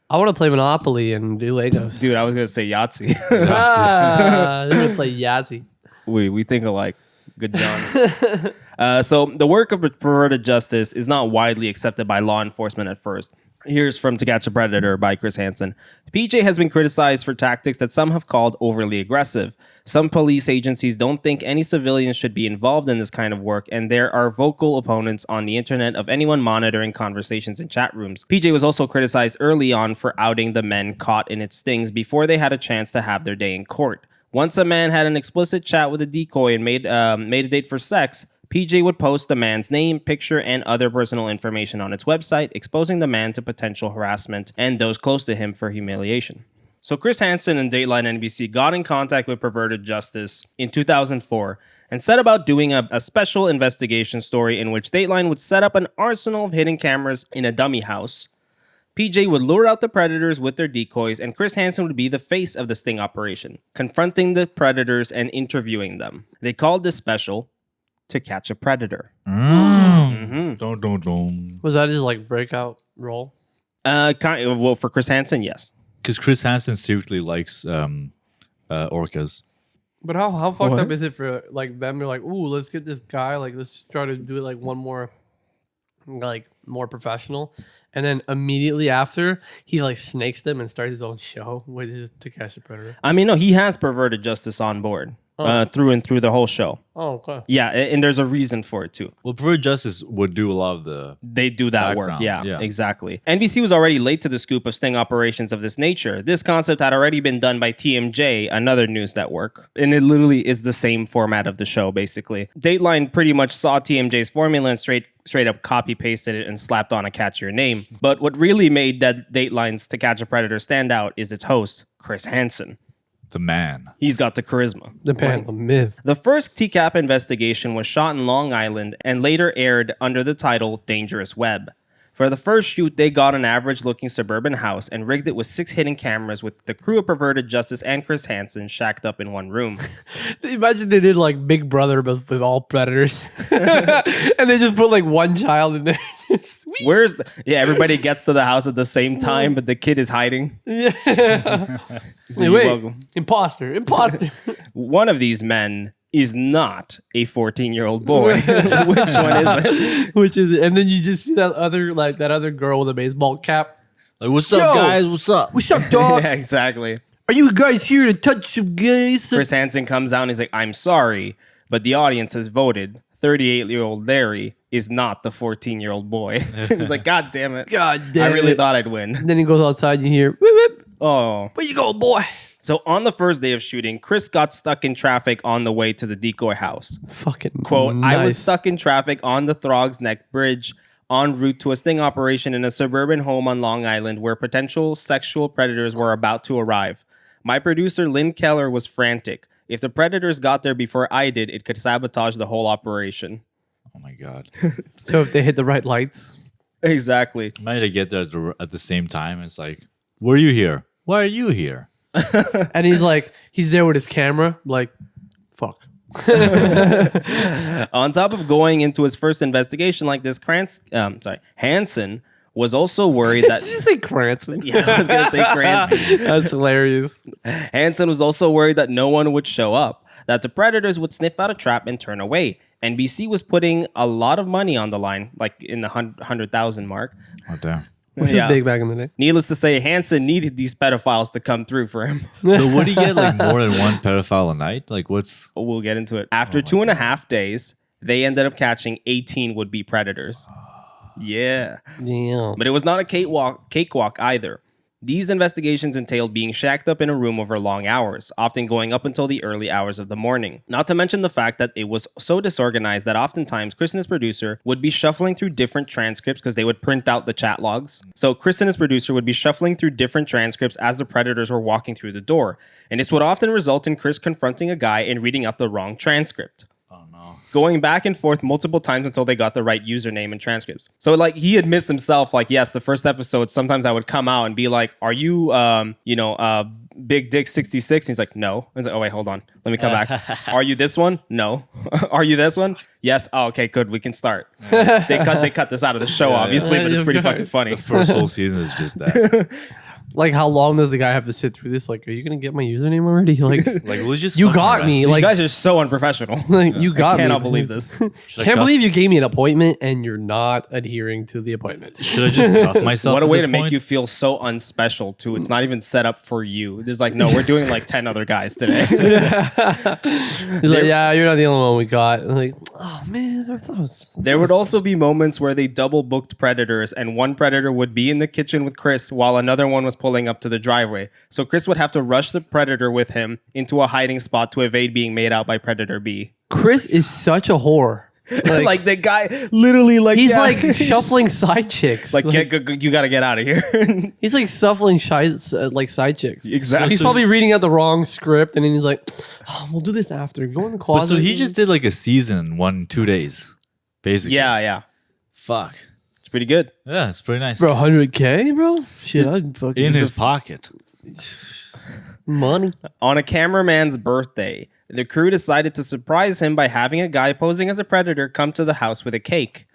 I want to play Monopoly and do Legos. Dude, I was gonna say Yahtzee. They're gonna play Yahtzee. We think alike. Good John. So the work of Perverted Justice is not widely accepted by law enforcement at first. Here's from To Catch a Predator by Chris Hansen. PJ has been criticized for tactics that some have called overly aggressive. Some police agencies don't think any civilians should be involved in this kind of work, and there are vocal opponents on the internet of anyone monitoring conversations in chat rooms. PJ was also criticized early on for outing the men caught in its stings before they had a chance to have their day in court. Once a man had an explicit chat with a decoy and made a date for sex, PJ would post the man's name, picture, and other personal information on its website, exposing the man to potential harassment and those close to him for humiliation. So Chris Hansen and Dateline NBC got in contact with Perverted Justice in 2004 and set about doing a special investigation story in which Dateline would set up an arsenal of hidden cameras in a dummy house. PJ would lure out the predators with their decoys, and Chris Hansen would be the face of the sting operation, confronting the predators and interviewing them. They called this special To Catch a Predator. Was that his like breakout role? Well, for Chris Hansen, yes. Because Chris Hansen secretly likes orcas. But how fucked up is it for like them? They're like, ooh, let's get this guy. Like, let's try to do it like one more, like more professional. And then immediately after, he like snakes them and starts his own show, which is To Catch a Predator. I mean, no, he has Perverted Justice on board through and through the whole show. Oh, okay. Yeah, and there's a reason for it too. Well, Perverted Justice would do a lot of the... They do that background. work. Yeah, exactly. NBC was already late to the scoop of sting operations of this nature. This concept had already been done by TMJ, another news network. And it literally is the same format of the show, basically. Dateline pretty much saw TMJ's formula and straight up copy-pasted it and slapped on a catchier name. But what really made Dateline's To Catch a Predator stand out is its host, Chris Hansen. The man. He's got the charisma. The man, the myth. The first TCAP investigation was shot in Long Island and later aired under the title Dangerous Web. For the first shoot, they got an average-looking suburban house and rigged it with 6 hidden cameras with the crew of Perverted Justice and Chris Hansen shacked up in one room. Imagine they did like Big Brother but with all predators. And they just put like one child in there. Everybody gets to the house at the same time, but the kid is hiding. Yeah. So wait, imposter. One of these men is not a 14-year-old boy. Which one is it? Which is it? And then you just see that other girl with a baseball cap. Like, what's up, guys? What's up? What's up, dog? Yeah, exactly. Are you guys here to touch some guys? Chris Hansen comes out and he's like, I'm sorry, but the audience has voted 38-year-old Larry is not the 14-year-old boy. He's like, God damn it. I really thought I'd win. And then he goes outside and you hear, whip, whip. Oh. Where you going, boy? So on the first day of shooting, Chris got stuck in traffic on the way to the decoy house. Fucking quote, nice. I was stuck in traffic on the Throgs Neck Bridge en route to a sting operation in a suburban home on Long Island where potential sexual predators were about to arrive. My producer, Lynn Keller, was frantic. If the predators got there before I did, it could sabotage the whole operation. Oh my God. So if they hit the right lights. Exactly. Imagine they get there at the same time. It's like, were you here? Why are you here? And he's there with his camera, like, fuck. On top of going into his first investigation like this, Hansen was also worried that... Did you say Cranston? Yeah, I was going to say Cranston. That's hilarious. Hansen was also worried that no one would show up, that the predators would sniff out a trap and turn away. NBC was putting a lot of money on the line, like in the 100,000 mark. Oh, damn. Which is big back in the day. Needless to say, Hansen needed these pedophiles to come through for him. But would he get like more than one pedophile a night? Like what's... We'll get into it. After 2.5 days, they ended up catching 18 would-be predators. Yeah. But it was not a cakewalk either. These investigations entailed being shacked up in a room over long hours, often going up until the early hours of the morning. Not to mention the fact that it was so disorganized that oftentimes Chris and his producer would be shuffling through different transcripts because they would print out the chat logs. So Chris and his producer would be shuffling through different transcripts as the predators were walking through the door. And this would often result in Chris confronting a guy and reading out the wrong transcript. Going back and forth multiple times until they got the right username and transcripts. So like he admits himself, like, yes, the first episode, sometimes I would come out and be like, are you, Big Dick 66? And he's like, no. I was like, oh, wait, hold on. Let me come back. Are you this one? No. Are you this one? Yes. Oh, okay, good. We can start. They cut this out of the show, obviously, but it's pretty fucking funny. The first whole season is just that. Like, how long does the guy have to sit through this? Like, are you gonna get my username already? Like, will you just you fucking got arrest me. me? These Like, guys are so unprofessional. like you got me. I cannot believe this. Can't believe you gave me an appointment and you're not adhering to the appointment. Should I just cuff myself? What a at way this to make point? you feel so unspecial too. It's not even set up for you. There's like, no, we're doing like 10 other guys today. He's like, yeah, you're not the only one we got. I'm like, oh man, I thought it was. There would also be moments where they double booked predators, and one predator would be in the kitchen with Chris while another one was pulling up to the driveway. So Chris would have to rush the predator with him into a hiding spot to evade being made out by Predator B. Chris is such a whore. Like the guy literally like he's like shuffling side chicks. Like you got to get out of here. He's like shuffling like side chicks. Exactly. He's probably reading out the wrong script, and then he's like, oh, "We'll do this after. Go in the But closet." so he just did like a season, 2 days, basically. Yeah. Fuck. It's pretty good. Yeah, it's pretty nice. Bro, $100K, bro. Shit, I'd fucking In his pocket. money. On a cameraman's birthday, the crew decided to surprise him by having a guy posing as a predator come to the house with a cake.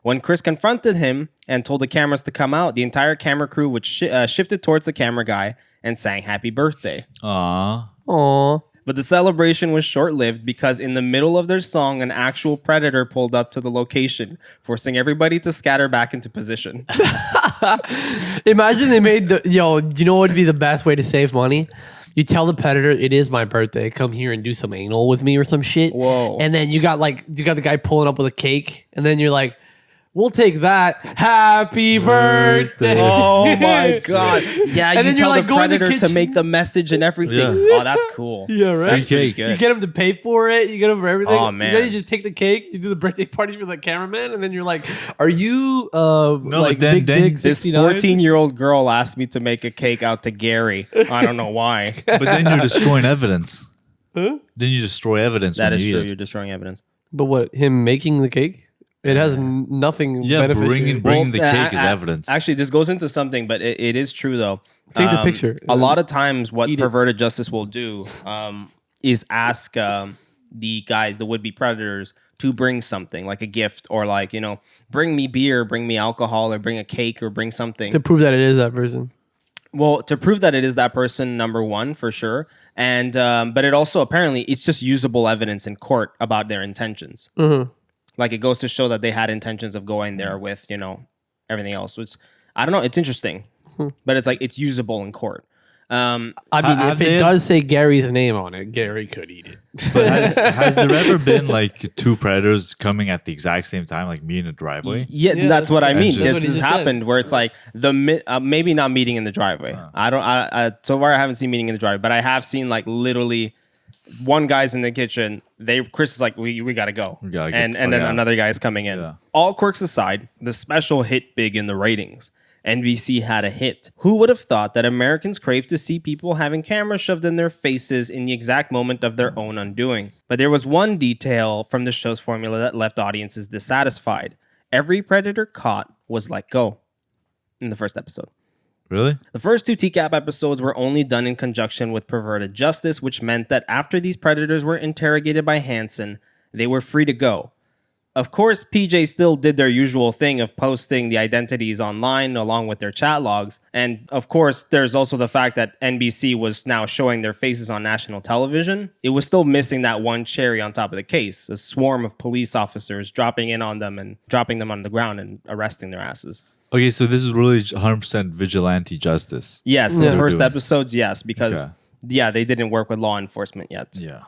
When Chris confronted him and told the cameras to come out, the entire camera crew would shifted towards the camera guy and sang happy birthday. Aww. But the celebration was short-lived because in the middle of their song, an actual predator pulled up to the location, forcing everybody to scatter back into position. Imagine they made you know what would be the best way to save money? You tell the predator, it is my birthday. Come here and do some anal with me or some shit. Whoa. And then you got the guy pulling up with a cake. And then you're like, we'll take that. Happy birthday. Oh my God. Yeah, And you then tell you're the like, go in the predator to kitchen. make the message and everything. Yeah. Oh, that's cool. Yeah, right. That's pretty Free cake. good. You get him to pay for it. You get him for everything. Oh, man. Then you just take the cake. You do the birthday party for the cameraman, and then you're like, "Are you like but then- big dick This 69?" 14-year-old girl asked me to make a cake out to Gary. I don't know why. But then you're destroying evidence. Huh? Then you destroy evidence. That when is you true. eat it. You're destroying evidence. But what? Him making the cake? It has nothing. Yeah, beneficial. bringing the cake is evidence. Actually, this goes into something, but it is true though. Take the picture. A lot of times, what Eat it. perverted justice will do is ask the guys, the would-be predators, to bring something like a gift or like, bring me beer, bring me alcohol, or bring a cake or bring something. to prove that it is that person. Well, to prove that it is that person, number one, for sure. And but it also apparently it's just usable evidence in court about their intentions. Mm-hmm. Like it goes to show that they had intentions of going there with, everything else. Which I don't know. It's interesting, but it's like it's usable in court. I mean, if it does say Gary's name on it, Gary could eat it. But has there ever been like two predators coming at the exact same time, like me in a driveway? Yeah, that's what I mean. That's what This he has just happened where it's like maybe not meeting in the driveway. I so far I haven't seen meeting in the driveway, but I have seen like literally one guy's in the kitchen. Chris is like, we gotta go, We gotta get and the then fuck out. another guy's coming in. Yeah. All quirks aside, the special hit big in the ratings. NBC had a hit. Who would have thought that Americans crave to see people having cameras shoved in their faces in the exact moment of their own undoing? But there was one detail from the show's formula that left audiences dissatisfied. Every predator caught was let go in the first episode. Really? The first two TCAP episodes were only done in conjunction with perverted justice, which meant that after these predators were interrogated by Hansen, they were free to go. Of course, PJ still did their usual thing of posting the identities online along with their chat logs. And of course, there's also the fact that NBC was now showing their faces on national television. It was still missing that one cherry on top of the case, a swarm of police officers dropping in on them and dropping them on the ground and arresting their asses. Okay, so this is really 100% vigilante justice. Yes, Yeah. the first Doing. episodes, yes, because they didn't work with law enforcement yet. Yeah.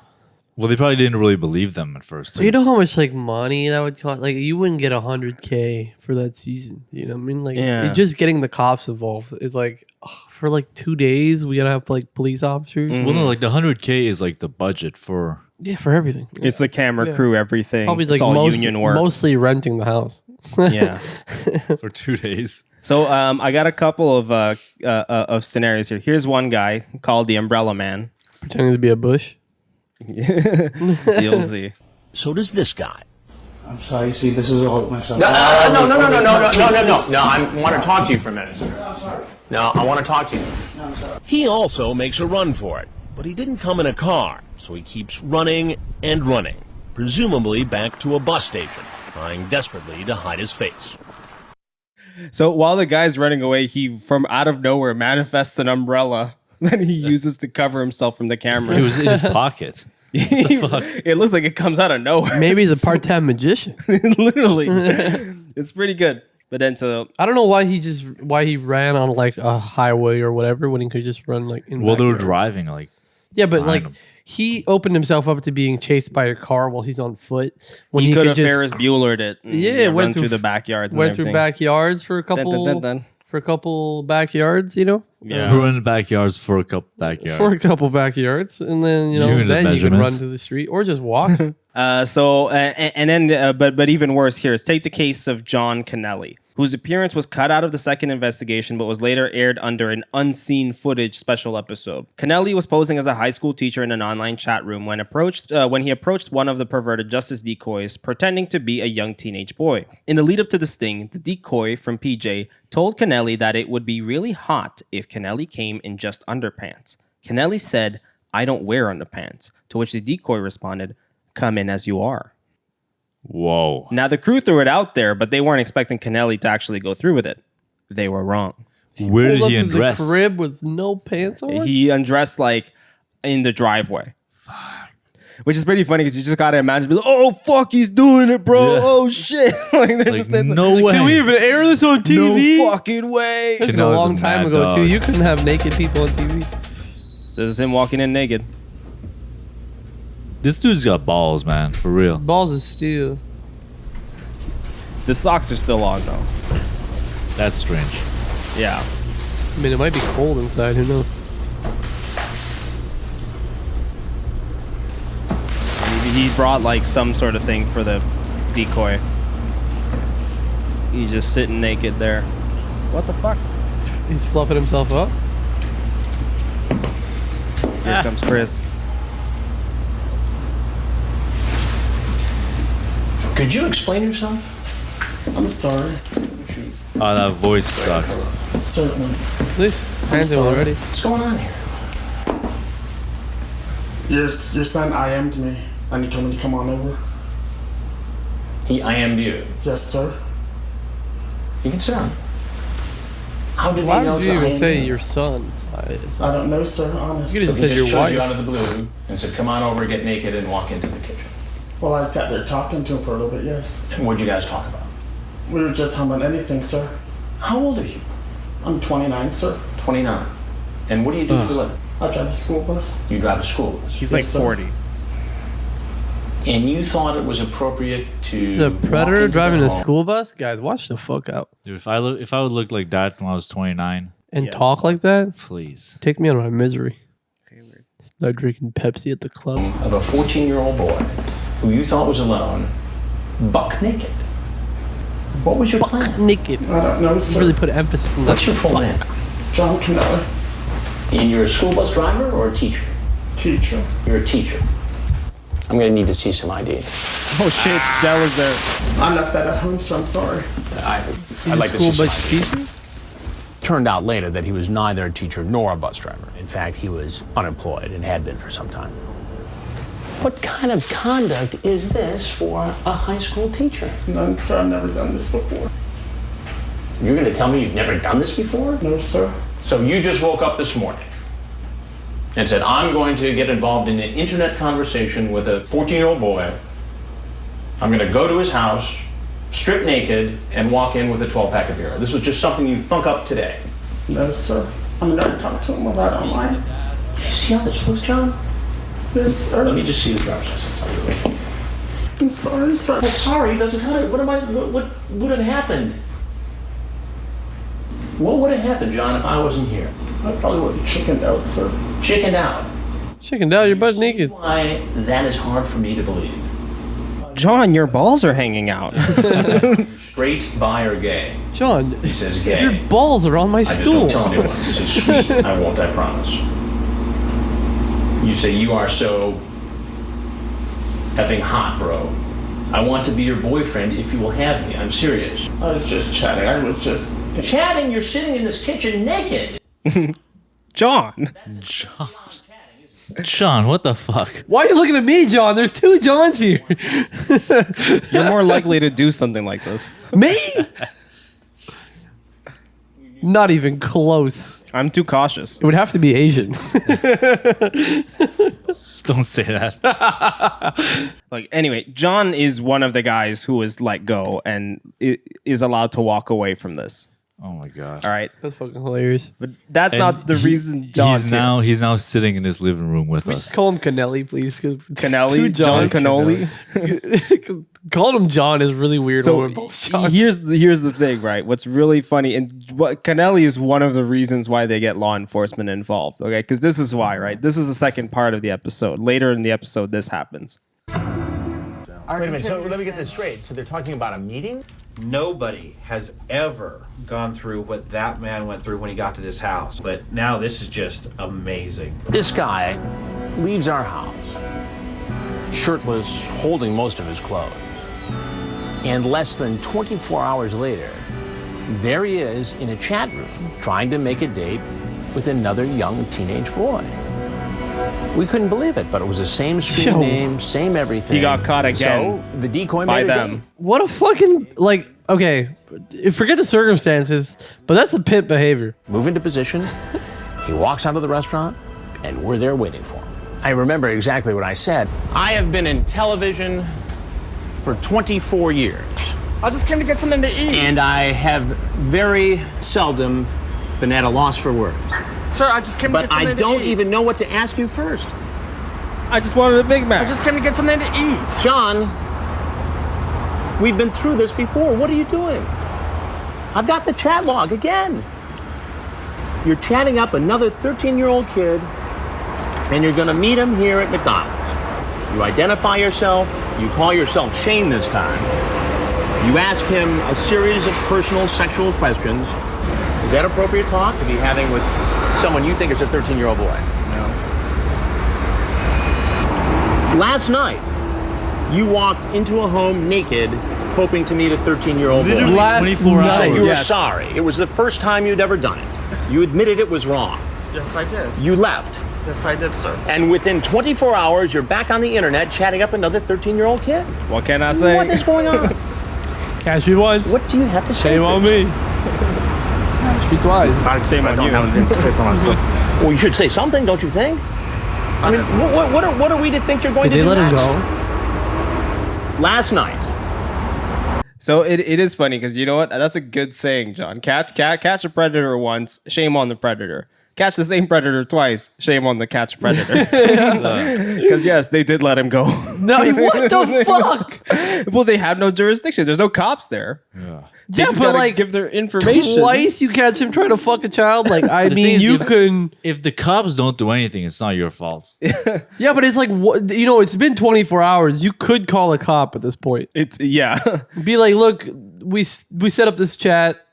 Well, they probably didn't really believe them at first. So you know how much like money that would cost? Like you wouldn't get $100K for that season. You know what I mean? Like Yeah. just getting the cops involved. It's like for like 2 days we gotta have like police officers. Well, no, like the 100K is like the budget for. Yeah, for everything. It's the camera crew, everything. Probably It's like all union work. mostly renting the house. Yeah. For 2 days. So I got a couple of scenarios here. Here's one guy called the Umbrella Man. Pretending to be a bush. You'll see. So does this guy. I'm sorry, see, this is all messed up. No, I want to talk to you for a minute. No, I want to talk to you. He also makes a run for it, but he didn't come in a car, so he keeps running and running, presumably back to a bus station, trying desperately to hide his face. So while the guy's running away, he from out of nowhere manifests an umbrella that he uses to cover himself from the cameras. It was in his pocket. It looks like it comes out of nowhere. Maybe he's a part-time magician. Literally. It's pretty good. But then I don't know why he ran on like a highway or whatever when he could just run like in Well, they were backyards. driving like. Yeah, but like him. he opened himself up to being chased by a car while he's on foot. When he could have just- Ferris Bueller'd it. And run through the backyards. Went through backyards for a couple. Dun. For a couple backyards, you know. Yeah. Ruined backyards for a couple backyards. For a couple backyards, and then Unit then you can run measurements. to the street or just walk. But even worse here is take the case of John Kennelly, whose appearance was cut out of the second investigation but was later aired under an unseen footage special episode. Kennelly was posing as a high school teacher in an online chat room when he approached one of the perverted justice decoys pretending to be a young teenage boy. In the lead up to the sting, the decoy from PJ told Kennelly that it would be really hot if Kennelly came in just underpants. Kennelly said, "I don't wear underpants," to which the decoy responded, "Come in as you are." Whoa. Now, the crew threw it out there, but they weren't expecting Kennelly to actually go through with it. They were wrong. Where did Pulled he up to undress? the crib with no pants on. He undressed like in the driveway. Which is pretty funny because you just gotta imagine, be like, "Oh fuck, he's doing it, bro! Yeah. Oh shit!" Like they're just in no way. Can we even air this on TV? No fucking way. This is a Kennelly's long a time mad ago too. dog. You couldn't have naked people on TV. So this is him walking in naked. This dude's got balls, man. For real. Balls of steel. The socks are still on though. That's strange. Yeah. I mean, it might be cold inside. Who knows? He brought like some sort of thing for the decoy. He's just sitting naked there. What the fuck? He's fluffing himself up. Here comes Chris. Could you explain yourself? I'm sorry. Oh, that voice sucks. Certainly. Hansen already. What's going on here? Your son IM'd me, and he told me to come on over. He IM'd you. Yes, sir. You can sit down. How did Why he know would you to even IM say you? your son? I don't know, sir. Honest. You could So have he said just your chose you wife. out of the blue and said, "Come on over, get naked, and walk into the kitchen." Well, I sat there talking to him for a little bit. Yes. And what'd you guys talk about? We were just talking about anything, sir. How old are you? I'm 29, sir. 29. And what do you do for a living? I drive a school bus. You drive a school bus. He's like Yes, sir. 40. And you thought it was appropriate to He's a walk predator into driving the a home- school bus. Guys, watch the fuck out Dude, if I would look like that when I was 29, and talk like that. please. Take me out of my misery. Start drinking Pepsi at the club. of a 14-year-old boy who you thought was alone, buck naked. What was your plan? Naked. I don't know, sir. Really put emphasis on that. What's your full name? John Kennelly. And you're a school bus driver or a teacher? Teacher. You're a teacher. I'm gonna need to see some ID. Oh shit, Dell is there. I left that at home, so I'm sorry. I'd like to see School some bus ID. teacher? Turned out later that he was neither a teacher nor a bus driver. In fact, he was unemployed and had been for some time. What kind of conduct is this for a high school teacher? No, sir, I've never done this before. You're gonna tell me you've never done this before? No, sir. So you just woke up this morning and said, "I'm going to get involved in an internet conversation with a 14-year-old boy. I'm going to go to his house, strip naked, and walk in with a 12-pack of beer." This was just something you thunk up today. No, sir. I'm never talking to him about it online. Do you see how this looks, John? Yes, sir. Let me just see the driver's license. I'll be right. I'm sorry, sir. Well, sorry, doesn't cut it. What would have happened? What would have happened, John, if I wasn't here? I probably would have chickened out, sir. Chickened out. Chicken down, your butt naked. Why that is hard for me to believe. John, your balls are hanging out. Straight, bi, or gay? John, He says gay. your balls are on my I just stool. don't tell anyone. You say sweet. I won't, I promise. You say you are so effing hot, bro. I want to be your boyfriend if you will have me. I'm serious. I was just chatting. I was just... Chatting? You're sitting in this kitchen naked. John. John, what the fuck? Why are you looking at me, John? There's two Johns here. You're more likely to do something like this. Me? Not even close. I'm too cautious. It would have to be Asian. Don't say that. Like, anyway, John is one of the guys who is let go and is allowed to walk away from this. Oh my gosh. All right. That's fucking hilarious. But that's And reason John's he's now sitting in his living room with We us. just call him Canelli, please. Canelli? John Canoli? Calling him John is really weird. So when we're both Johns. here's the thing, right? What's really funny, and what Canelli is one of the reasons why they get law enforcement involved. Okay, because this is why, right? This is the second part of the episode. Later in the episode, this happens. Wait a minute. So let me get this straight. So they're talking about a meeting? Nobody has ever gone through what that man went through when he got to this house. But now this is just amazing. This guy leaves our house, shirtless, holding most of his clothes. And less than 24 hours later, there he is in a chat room trying to make a date with another young teenage boy. We couldn't believe it, but it was the same screen name, same everything. He got caught again. So the decoy by made a them. date. What a fucking, like, okay, forget the circumstances, but that's a pimp behavior. Move into position. He walks out of the restaurant, and we're there waiting for him. I remember exactly what I said. I have been in television for 24 years. I just came to get something to eat. And I have very seldom been at a loss for words. Sir, I just came to get But something I to don't eat. even know what to ask you first. I just wanted a Big Mac. I just came to get something to eat. John, we've been through this before. What are you doing? I've got the chat log again. You're chatting up another 13-year-old kid, and you're going to meet him here at McDonald's. You identify yourself. You call yourself Shane this time. You ask him a series of personal sexual questions. Is that appropriate talk to be having with someone you think is a 13-year-old boy? No. Last night, you walked into a home naked, hoping to meet a 13-year-old boy. Literally 24 hours. So you were Yes. sorry. It was the first time you'd ever done it. You admitted it was wrong. Yes, I did. You left. Yes, I did, sir. And within 24 hours, you're back on the internet chatting up another 13-year-old kid. What can I say? What is going on? Catch me once. What do you have to say? Shame on first? me. Catch me twice. I'd say I don't have anything to say for myself. Well, you should say something, don't you think? I mean, what are we to think you're going Did to they do let him next? go? Last night. So it is funny because you know what? That's a good saying, John. Catch a predator once, shame on the predator. Catch the same predator twice, shame on the catch predator. Because yes, they did let him go. No, what the fuck? Well, they have no jurisdiction. There's no cops there. Yeah. They just but gotta like give their information. Twice you catch him trying to fuck a child. Like I The mean, thing is, you if- can. If the cops don't do anything, it's not your fault. Yeah, but it's like what you know. It's been 24 hours. You could call a cop at this point. It's yeah. Be like, look, we set up this chat.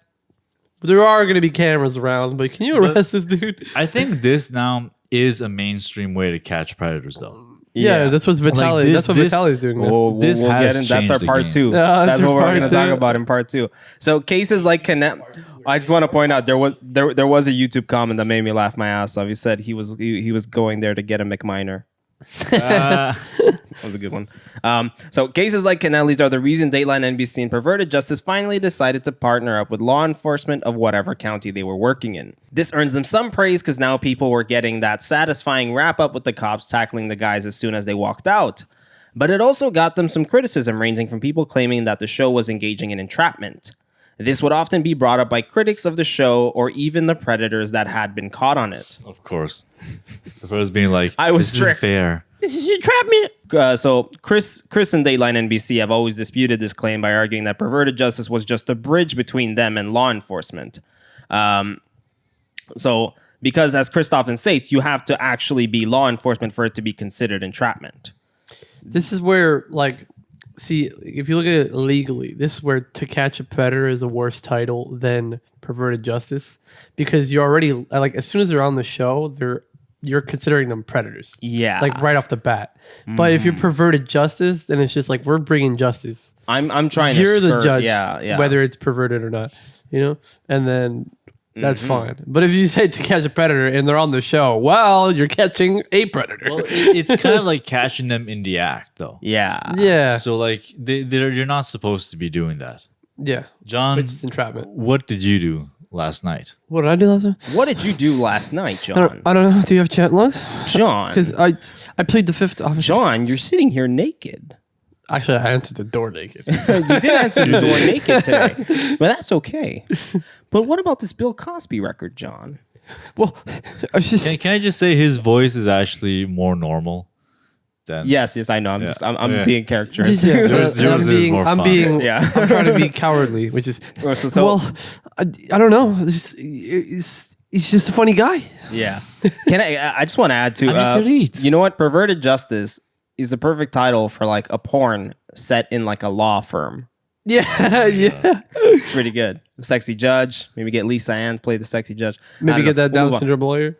There are going to be cameras around, but can you arrest this dude? I think this now is a mainstream way to catch predators, though. Yeah, that's what Vitaly. Like this- that's what this- Vitaly's doing. Now. We'll This get has in. That's changed our the part game. two. Yeah, That's that's what we're part going to talk two. about in part two. So cases like Connect. I just want to point out there was a YouTube comment that made me laugh my ass off. He said he was going there to get a McMiner. That was a good one. So cases like Kennelly's are the reason Dateline NBC and Perverted Justice finally decided to partner up with law enforcement of whatever county they were working in. This earns them some praise because now people were getting that satisfying wrap up with the cops tackling the guys as soon as they walked out. But it also got them some criticism, ranging from people claiming that the show was engaging in entrapment. This would often be brought up by critics of the show or even the predators that had been caught on it. Of course. The first being like, I was this tricked. isn't fair. This is entrapment. So Chris and Dateline NBC have always disputed this claim by arguing that Perverted Justice was just a bridge between them and law enforcement. Because as Chris often states, you have to actually be law enforcement for it to be considered entrapment. This is where, like, see, if you look at it legally, this is where To Catch a Predator is a worse title than Perverted Justice, because you're already, like, as soon as they're on the show, you're considering them predators. Yeah. Like, right off the bat. But if you're Perverted Justice, then it's just like, we're bringing justice. I'm trying You're to the judge, yeah. whether it's perverted or not, you know? And then that's fine. But if you say To Catch a Predator and they're on the show, well, you're catching a predator. Well, it's kind of like catching them in the act, though. Yeah. Yeah. So, like, you're not supposed to be doing that. Yeah. John, Which is entrapment. what did you do last night. What did I do last night? What did you do last night, John? I don't know. Do you have chat logs? John. Because I played the 5th option. John, you're sitting here naked. Actually, I answered the door naked. You did answer the door naked today. But that's okay. But what about this Bill Cosby record, John? Well, can I just say his voice is actually more normal than... Yes, I know. I'm being characterized. Yours is more fun. I'm trying to be cowardly, which is... I don't know. He's just a funny guy. Yeah. I just want to add to... I'm just elite. You know what? Perverted Justice is the perfect title for like a porn set in like a law firm. Yeah. It's pretty good. The sexy judge. Maybe get Lisa Ann to play the sexy judge. Maybe get that Down syndrome lawyer.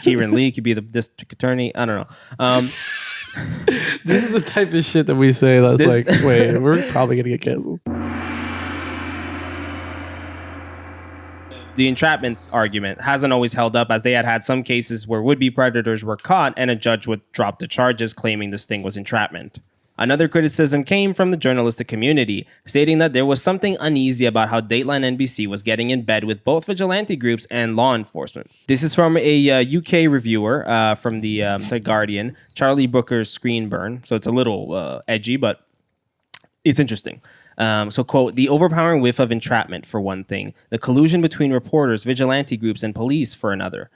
Kieran Lee could be the district attorney. I don't know. This is the type of shit that we say that's like, wait, we're probably going to get canceled. The entrapment argument hasn't always held up, as they had some cases where would-be predators were caught and a judge would drop the charges claiming the sting was entrapment. Another criticism came from the journalistic community, stating that there was something uneasy about how Dateline NBC was getting in bed with both vigilante groups and law enforcement. This is from a UK reviewer from the Guardian, Charlie Booker's Screen Burn, so it's a little edgy, but it's interesting. So, quote, the overpowering whiff of entrapment, for one thing, the collusion between reporters, vigilante groups, and police, for another,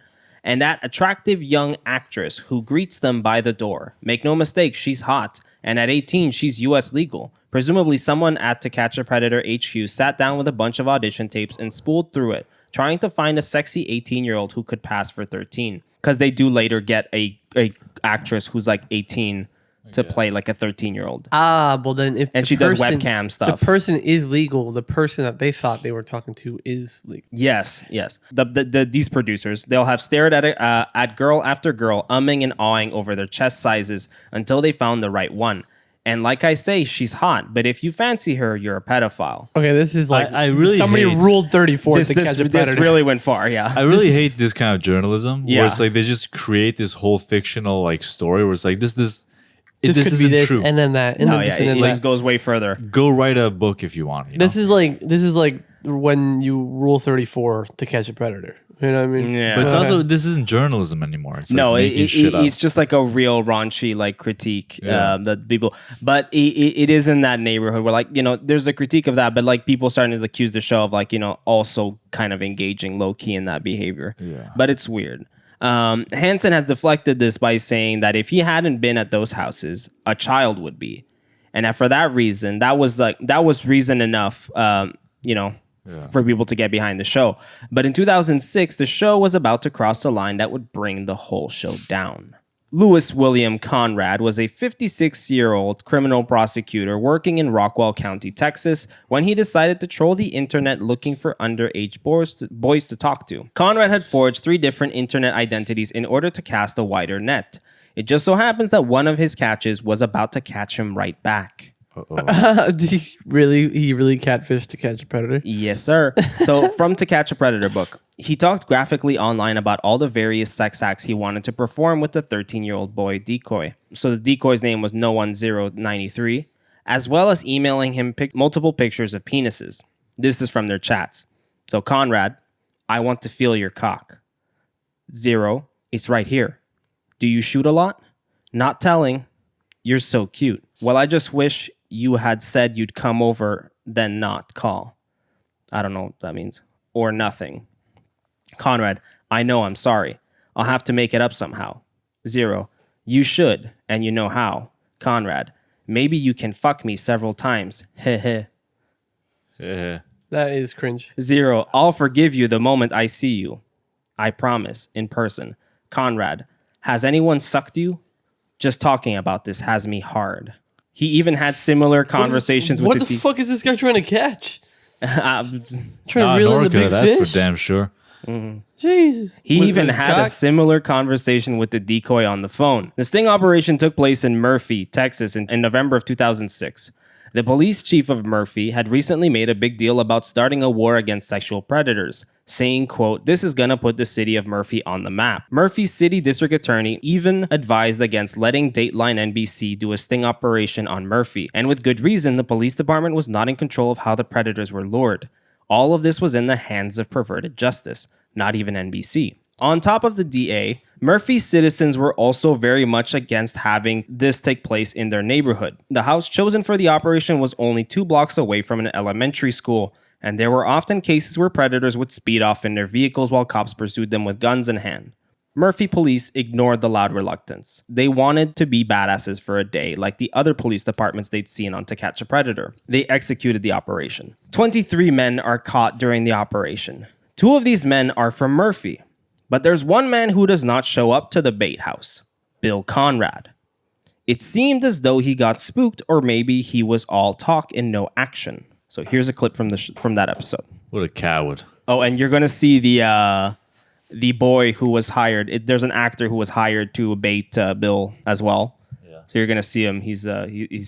and that attractive young actress who greets them by the door. Make no mistake, she's hot, and at 18, she's U.S. legal. Presumably, someone at To Catch a Predator HQ sat down with a bunch of audition tapes and spooled through it, trying to find a sexy 18-year-old who could pass for 13. Because they do later get a actress who's like 18 to play like a 13-year-old. Well then if she does webcam stuff. The person is legal. The person that they thought they were talking to is legal. Yes. These producers, they'll have stared at girl after girl, umming and awing over their chest sizes until they found the right one. And like I say, she's hot, but if you fancy her, you're a pedophile. Okay, this is like I really somebody ruled 34 to catch a predator. This really went far, yeah. I really hate this kind of journalism where it's like they just create this whole fictional like story where it's like this could be this, true. And then that. And then this, and then it just goes way further. Go write a book if you want. You know? This is like when you rule 34 to catch a predator. You know what I mean? Yeah. But it's also, this isn't journalism anymore. It's no, like it's just like a real raunchy like critique that people. But it is in that neighborhood where like, you know, there's a critique of that, but like people starting to accuse the show of like, you know, also kind of engaging low key in that behavior. Yeah. But it's weird. Hansen has deflected this by saying that if he hadn't been at those houses, a child would be, and that for that reason, that was reason enough, for people to get behind the show. But in 2006, the show was about to cross a line that would bring the whole show down. Louis William Conrad was a 56-year-old criminal prosecutor working in Rockwall County, Texas, when he decided to troll the internet looking for underage boys to talk to. Conrad had forged 3 different internet identities in order to cast a wider net. It just so happens that one of his catches was about to catch him right back. Did he really catfished To Catch a Predator? Yes, sir. So from To Catch a Predator book, he talked graphically online about all the various sex acts he wanted to perform with the 13-year-old boy decoy. So the decoy's name was No1093, as well as emailing him multiple pictures of penises. This is from their chats. So Conrad, I want to feel your cock. 0, it's right here. Do you shoot a lot? Not telling. You're so cute. Well, I just wish you had said you'd come over, then not call. I don't know what that means. Or nothing. Conrad, I know, I'm sorry. I'll have to make it up somehow. 0, you should, and you know how. Conrad, maybe you can fuck me several times. Heh heh. That is cringe. 0, I'll forgive you the moment I see you. I promise, in person. Conrad, has anyone sucked you? Just talking about this has me hard. He even had similar conversations with what the fuck is this guy trying to catch? Trying to reel in the big that's fish? for damn sure. Mm-hmm. Jesus. He even had a similar conversation with the decoy on the phone. The sting operation took place in Murphy, Texas in November of 2006. The police chief of Murphy had recently made a big deal about starting a war against sexual predators, saying, quote, this is gonna put the city of Murphy on the map. Murphy's city district attorney even advised against letting Dateline NBC do a sting operation on Murphy, and with good reason, the police department was not in control of how the predators were lured. All of this was in the hands of perverted justice, not even NBC. On top of the DA, Murphy's citizens were also very much against having this take place in their neighborhood. The house chosen for the operation was only 2 blocks away from an elementary school, and there were often cases where predators would speed off in their vehicles while cops pursued them with guns in hand. Murphy police ignored the loud reluctance. They wanted to be badasses for a day, like the other police departments they'd seen on To Catch a Predator. They executed the operation. 23 men are caught during the operation. 2 of these men are from Murphy. But there's one man who does not show up to the bait house, Bill Conrad. It seemed as though he got spooked, or maybe he was all talk and no action. So here's a clip from that episode. What a coward. Oh, and you're going to see the boy who was hired. There's an actor who was hired to bait Bill as well. Yeah. So you're going to see him. He's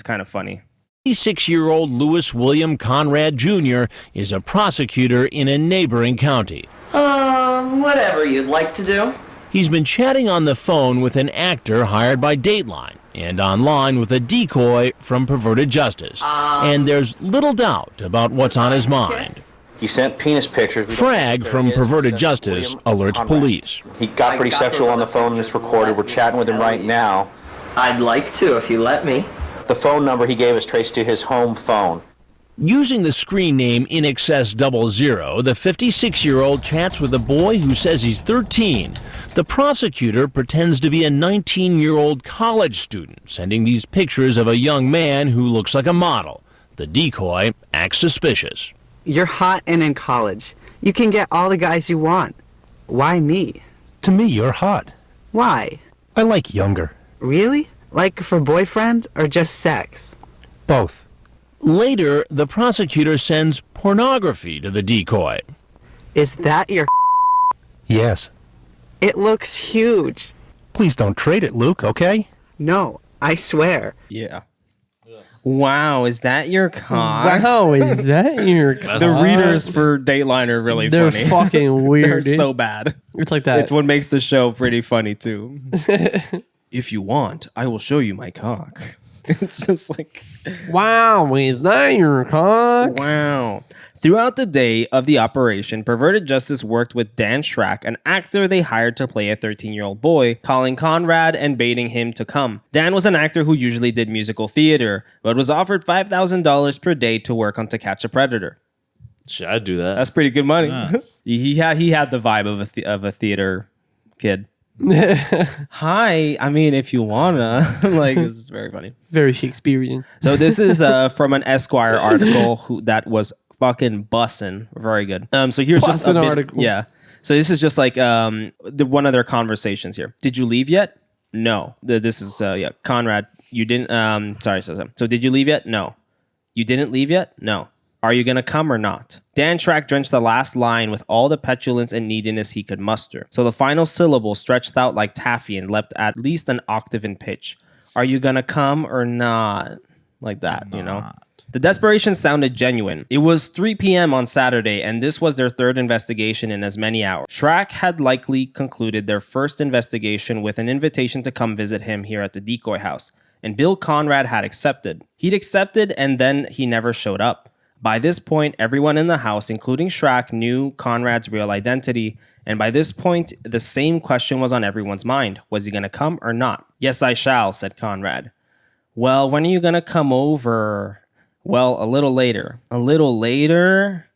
kind of funny. 26-year-old Louis William Conrad Jr. is a prosecutor in a neighboring county. Whatever you'd like to do. He's been chatting on the phone with an actor hired by Dateline and online with a decoy from Perverted Justice. And there's little doubt about what's on his mind. He sent penis pictures. Frag from Perverted Justice alerts police. He got pretty sexual on the phone and it's recorded. We're chatting with him right now. I'd like to if you let me. The phone number he gave us traced to his home phone. Using the screen name InXS00, the 56-year-old chats with a boy who says he's 13. The prosecutor pretends to be a 19-year-old college student, sending these pictures of a young man who looks like a model. The decoy acts suspicious. You're hot and in college. You can get all the guys you want. Why me? To me, you're hot. Why? I like younger. Really? Like for boyfriend or just sex? Both. Later, the prosecutor sends pornography to the decoy. Is that your Yes. It looks huge. Please don't trade it, Luke, okay? No, I swear. Yeah. Wow, is that your cock? Wow, is that your cock? The readers for Dateline are really They're funny. fucking weird, They're dude. so bad. It's like that. It's what makes the show pretty funny, too. If you want, I will show you my cock. It's just like, wow, is that your cock? Wow. Throughout the day of the operation, Perverted Justice worked with Dan Schrack, an actor they hired to play a 13-year-old boy, calling Conrad and baiting him to come. Dan was an actor who usually did musical theater, but was offered $5,000 per day to work on To Catch a Predator. Shit, I'd do that. That's pretty good money. Yeah. he had the vibe of a theater kid. Hi, I mean, if you wanna, like, this is very funny, very Shakespearean. So this is from an Esquire article that was fucking bussin', very good. So here's just a bit, article. Yeah. So this is just like one of their conversations here. Did you leave yet? No. This is Conrad. You didn't. Sorry. So did you leave yet? No. You didn't leave yet? No. Are you gonna come or not? Dan Schrack drenched the last line with all the petulance and neediness he could muster. So the final syllable stretched out like taffy and leapt at least an octave in pitch. Are you gonna come or not? Like that, you know? The desperation sounded genuine. It was 3 p.m. on Saturday, and this was their third investigation in as many hours. Schrack had likely concluded their first investigation with an invitation to come visit him here at the decoy house, and Bill Conrad had accepted. He'd accepted, and then he never showed up. By this point, everyone in the house, including Schrack, knew Conrad's real identity, and by this point, the same question was on everyone's mind. Was he going to come or not? Yes, I shall, said Conrad. Well, when are you going to come over? Well, a little later. A little later?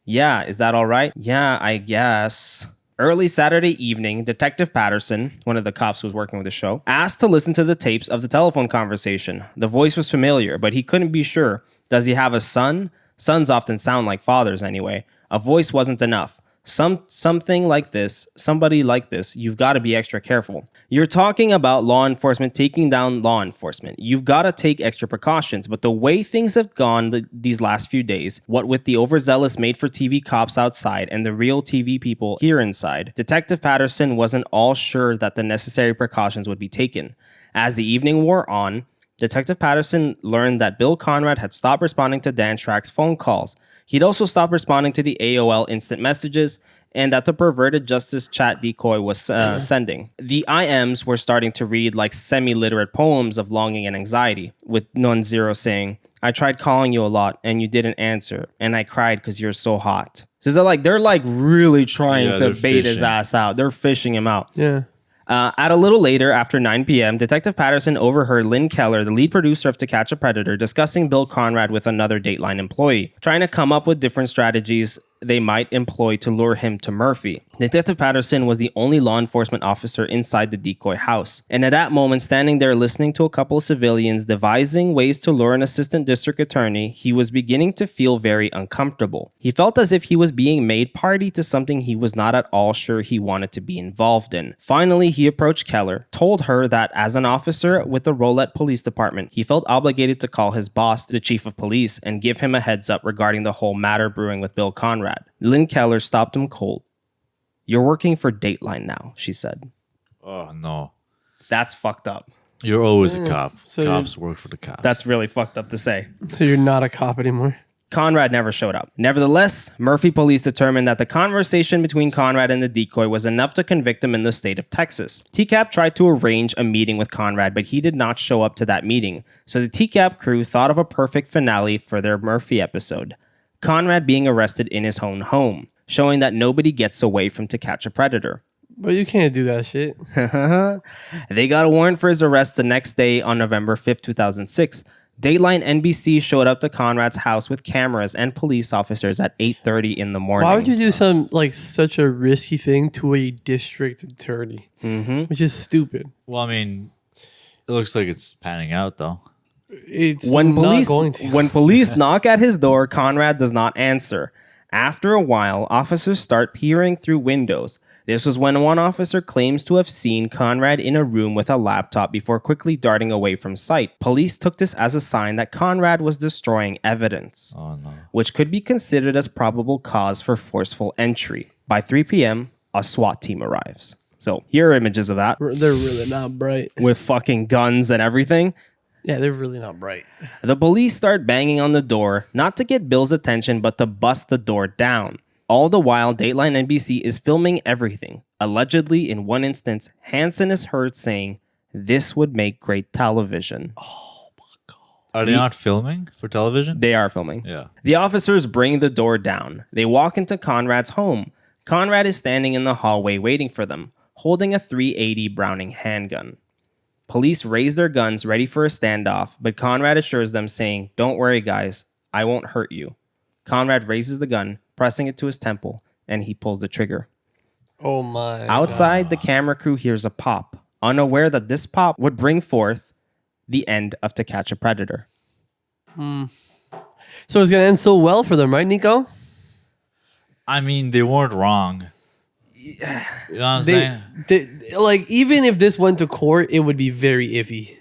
Yeah, is that all right? Yeah, I guess. Early Saturday evening, Detective Patterson, one of the cops who was working with the show, asked to listen to the tapes of the telephone conversation. The voice was familiar, but he couldn't be sure. Does he have a son? Sons often sound like fathers anyway. A voice wasn't enough. Something like this, somebody like this, you've got to be extra careful. You're talking about law enforcement taking down law enforcement. You've got to take extra precautions, but the way things have gone these last few days, what with the overzealous made-for-TV cops outside and the real TV people here inside, Detective Patterson wasn't all sure that the necessary precautions would be taken. As the evening wore on, Detective Patterson learned that Bill Conrad had stopped responding to Dan Schrack's phone calls. He'd also stopped responding to the AOL instant messages, and that the Perverted Justice chat decoy was sending. The IMs were starting to read like semi-literate poems of longing and anxiety, with Non-Zero saying, I tried calling you a lot and you didn't answer. And I cried because you're so hot. So they're like really trying to bait his ass out. They're fishing him out. Yeah. At a little later, after 9 p.m., Detective Patterson overheard Lynn Keller, the lead producer of To Catch a Predator, discussing Bill Conrad with another Dateline employee, trying to come up with different strategies they might employ to lure him to Murphy. Detective Patterson was the only law enforcement officer inside the decoy house, and at that moment, standing there listening to a couple of civilians devising ways to lure an assistant district attorney, he was beginning to feel very uncomfortable. He felt as if he was being made party to something he was not at all sure he wanted to be involved in. Finally, he approached Keller, told her that as an officer with the Rolette Police Department, he felt obligated to call his boss, the chief of police, and give him a heads up regarding the whole matter brewing with Bill Conrad. Lynn Keller stopped him cold. You're working for Dateline now, she said. Oh, no. That's fucked up. You're always a cop. So Cops work for the cops. That's really fucked up to say. So you're not a cop anymore? Conrad never showed up. Nevertheless, Murphy police determined that the conversation between Conrad and the decoy was enough to convict him in the state of Texas. TCAP tried to arrange a meeting with Conrad, but he did not show up to that meeting. So the TCAP crew thought of a perfect finale for their Murphy episode. Conrad being arrested in his own home, showing that nobody gets away from To Catch a Predator. But you can't do that shit. They got a warrant for his arrest the next day on November 5th, 2006. Dateline NBC showed up to Conrad's house with cameras and police officers at 8:30 in the morning. Why would you do such a risky thing to a district attorney? Mm-hmm. Which is stupid. Well, I mean, it looks like it's panning out, though. It's when not going to. When police knock at his door, Conrad does not answer. After a while, officers start peering through windows. This was when one officer claims to have seen Conrad in a room with a laptop before quickly darting away from sight. Police took this as a sign that Conrad was destroying evidence, which could be considered as probable cause for forceful entry. By 3 p.m., a SWAT team arrives. So here are images of that. They're really not bright. With fucking guns and everything. Yeah, they're really not bright. The police start banging on the door, not to get Bill's attention, but to bust the door down. All the while, Dateline NBC is filming everything. Allegedly, in one instance, Hansen is heard saying, "This would make great television." Oh my God. Are they not filming for television? They are filming. Yeah. The officers bring the door down. They walk into Conrad's home. Conrad is standing in the hallway waiting for them, holding a .380 Browning handgun. Police raise their guns ready for a standoff, but Conrad assures them saying, "Don't worry guys, I won't hurt you." Conrad raises the gun, pressing it to his temple, and he pulls the trigger. Oh my Outside, the camera crew hears a pop, unaware that this pop would bring forth the end of To Catch a Predator. So it's going to end so well for them, right, Nico? I mean, they weren't wrong. You know what I'm saying? Like, even if this went to court, it would be very iffy.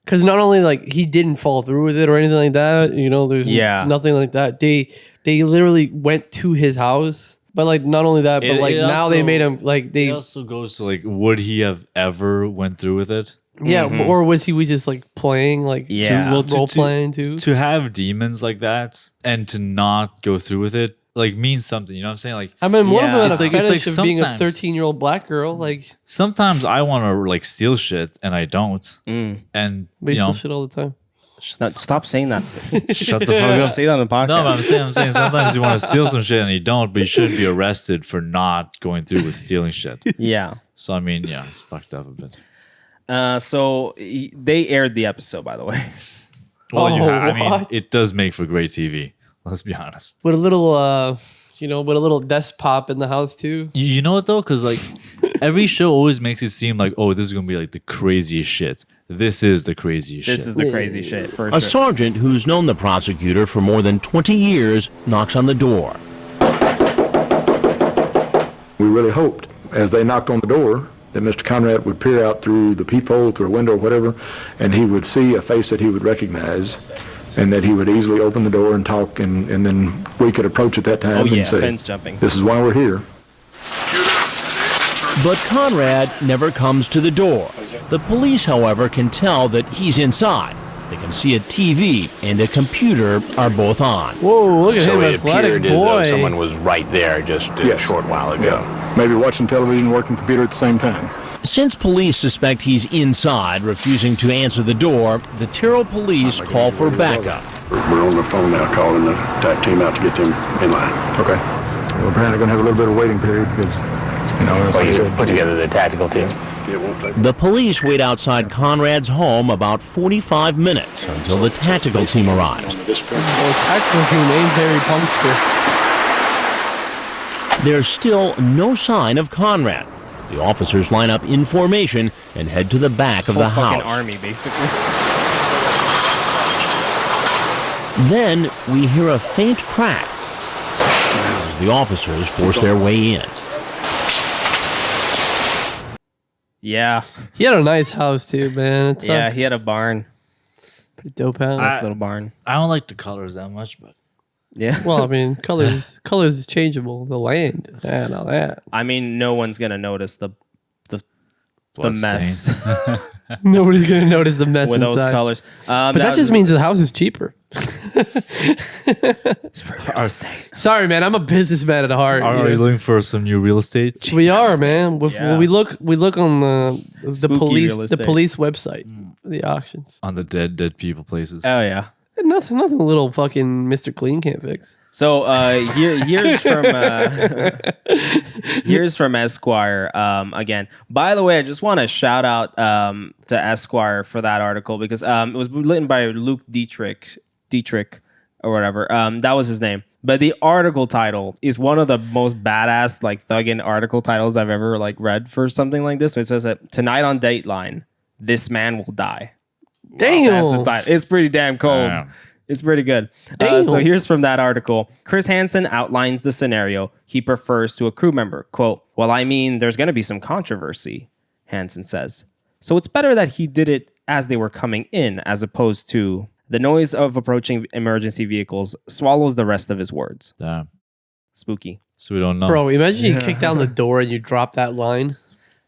Because not only, like, he didn't fall through with it or anything like that, you know, there's nothing like that. They literally went to his house. But, like, not only that, but, like, now they made him, like, they... It also goes to, like, would he have ever went through with it? Yeah, or was he just, like, playing, like, role-playing, too? To have demons like that and to not go through with it, like, means something. You know what I'm saying? Like, I mean, more of a fetish it's of being a 13-year-old black girl, like... Sometimes I want to, like, steal shit, and I don't. And, But you steal shit all the time. Stop saying that. Shut the fuck up. Say that on the podcast. No, but I'm saying sometimes you want to steal some shit and you don't, but you shouldn't be arrested for not going through with stealing shit. Yeah. So, I mean, yeah, it's fucked up a bit. So they aired the episode, by the way. Well, I mean, it does make for great TV. Let's be honest. With a little, with a little desk pop in the house too. You know what though? Because like every show always makes it seem like, oh, this is gonna be like the craziest shit. This is the craziest shit. This is the crazy shit for A sure. sergeant who's known the prosecutor for more than 20 years knocks on the door. We really hoped, as they knocked on the door, that Mr. Conrad would peer out through the peephole, through a window or whatever, and he would see a face that he would recognize, and that he would easily open the door and talk, and then we could approach at that time and say, fence jumping. "This is why we're here." But Conrad never comes to the door. The police, however, can tell that he's inside. They can see a TV and a computer are both on. Whoa, look at him, it athletic appeared as though boy. someone was right there just a short while ago. Yeah. Maybe watching television, working computer at the same time. Since police suspect he's inside, refusing to answer the door, the Tyrrell police call for backup. We're on the phone now calling the attack team out to get them in line. Okay. We're apparently going to have a little bit of waiting period because, Well, you put together the tactical team. The police wait outside Conrad's home about 45 minutes until the tactical team arrives. The tactical team ain't very punctual. There's still no sign of Conrad. The officers line up in formation and head to the back of the Whole fucking house. army, basically. Then we hear a faint crack as the officers force their way in. Yeah. He had a nice house too, man. It Yeah, sucks. he had a barn. Pretty dope house. Nice little barn. I don't like the colors that much, but Yeah. Well, I mean, colors is changeable. The land and all that. I mean, no one's gonna notice the Blood mess Nobody's gonna notice the mess with inside. those colors. But that just means the house is cheaper. our state. Sorry, man. I'm a businessman at heart. are you looking for some new real estate? We are, man. Yeah. We look on the Spooky police real the estate. police website, the auctions. On the dead people places. Oh yeah. And nothing little fucking Mr. Clean can't fix. So here's from Esquire again. By the way, I just want to shout out to Esquire for that article because it was written by Luke Dietrich or whatever. That was his name. But the article title is one of the most badass like thuggin' article titles I've ever like read for something like this. It says that tonight on Dateline, this man will die. Damn. That's the title. It's pretty damn cold. Damn. It's pretty good. So here's from that article. Chris Hansen outlines the scenario he prefers to a crew member. Quote, well, I mean, there's going to be some controversy, Hansen says. So it's better that he did it as they were coming in as opposed to the noise of approaching emergency vehicles swallows the rest of his words. Damn. Spooky. So we don't know. Bro, imagine you kick down the door and you drop that line.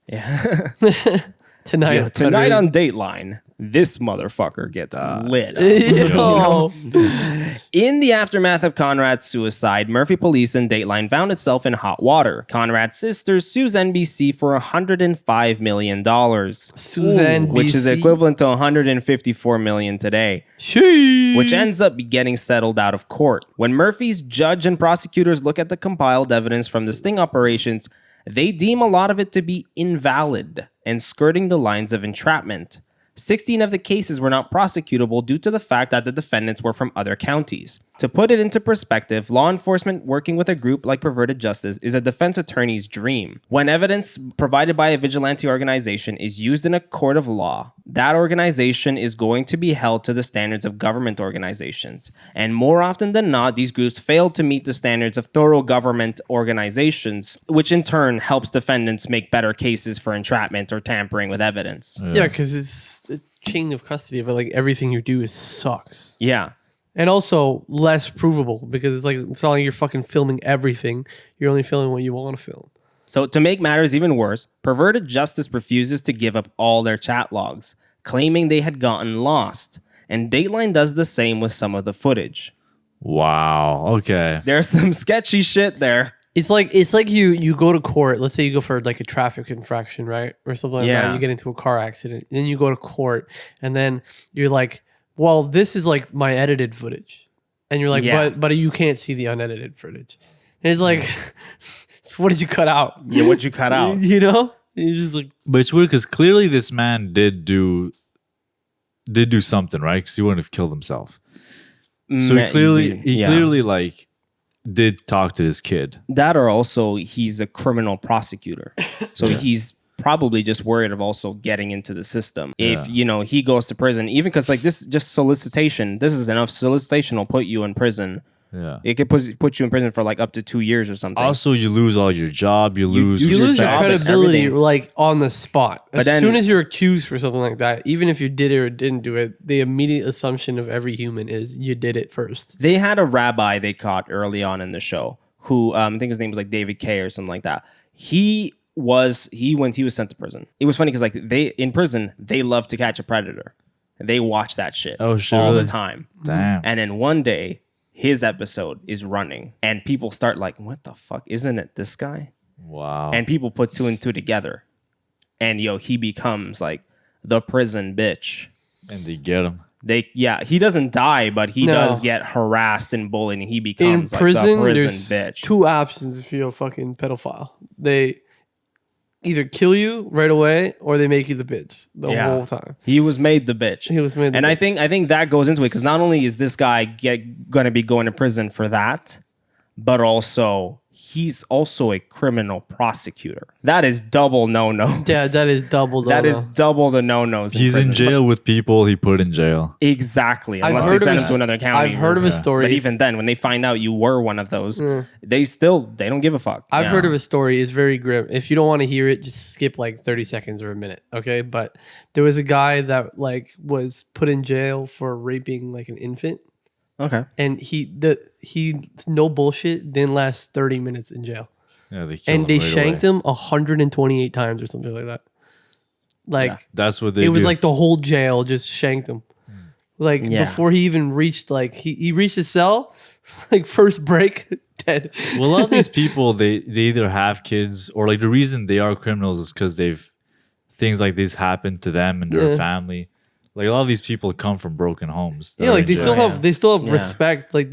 Yeah. Tonight Tonight on Dateline, this motherfucker gets lit up. Yo. In the aftermath of Conrad's suicide, Murphy Police and Dateline found itself in hot water. Conrad's sister sues NBC for $105 million. Sues NBC? Which is equivalent to $154 million today. Sheesh. Which ends up getting settled out of court. When Murphy's judge and prosecutors look at the compiled evidence from the sting operations, they deem a lot of it to be invalid and skirting the lines of entrapment. 16 of the cases were not prosecutable due to the fact that the defendants were from other counties. To put it into perspective, law enforcement working with a group like Perverted Justice is a defense attorney's dream. When evidence provided by a vigilante organization is used in a court of law, that organization is going to be held to the standards of government organizations. And more often than not, these groups fail to meet the standards of thorough government organizations, which in turn helps defendants make better cases for entrapment or tampering with evidence. Yeah, because it's the chain of custody of it. Like everything you do sucks. Yeah. And also less provable because it's not like you're fucking filming everything. You're only filming what you want to film. So to make matters even worse, Perverted Justice refuses to give up all their chat logs, claiming they had gotten lost. And Dateline does the same with some of the footage. Wow. Okay. There's some sketchy shit there. It's like you go to court. Let's say you go for like a traffic infraction, right, or something like that. You get into a car accident, and then you go to court, and then you're like, "Well, this is like my edited footage," and you're like, "But you can't see the unedited footage." And it's like, so what did you cut out? Yeah, what'd you cut out? You know, it's just like. But it's weird because clearly this man did do something, right? Because he wouldn't have killed himself. So he clearly like did talk to this kid. That or also he's a criminal prosecutor. So he's probably just worried of also getting into the system. If, he goes to prison, even because like this just solicitation, this is enough. Solicitation will put you in prison. Yeah. It could put you in prison for like up to 2 years or something. Also, you lose all your job. You lose your job, credibility like on the spot. But as soon as you're accused for something like that, even if you did it or didn't do it, the immediate assumption of every human is you did it first. They had a rabbi they caught early on in the show who I think his name was like David K or something like that. When he was sent to prison. It was funny because like in prison they love to catch a predator. They watch that shit Oh, shit, all really? the time. Damn. And then one day, his episode is running, and people start like, "What the fuck? Isn't it this guy?" Wow. And people put 2 and 2 together, and he becomes like the prison bitch. And they get him. He doesn't die, but he No. does get harassed and bullied, and he becomes In like prison, the prison there's bitch. 2 options if you're a fucking pedophile. They either kill you right away or they make you the bitch the whole time. He was made the bitch. He was made the and bitch. I think that goes into it because not only is this guy going to be going to prison for that, but also he's also a criminal prosecutor. That is double no-no. Yeah, that is double no-no. That is double the no-nos. He's in jail with people he put in jail. Exactly. I've Unless they heard of send his- him to another county. I've heard of his stories. But even then, when they find out you were one of those, they don't give a fuck. I've heard of his story. It's very grim. If you don't want to hear it, just skip like 30 seconds or a minute, okay? But there was a guy that like was put in jail for raping like an infant. Okay. And he no bullshit, didn't last 30 minutes in jail. Yeah, they killed And him they right shanked away. him 128 times or something like that. Like That's what they it was do. like the whole jail just shanked him. Like Yeah. before he even reached like he reached his cell, like first break, dead. Well, a lot of these people, they either have kids or like the reason they are criminals is because things like this happen to them and their Yeah. family. Like a lot of these people come from broken homes. Yeah, like they still have Yeah. respect. Like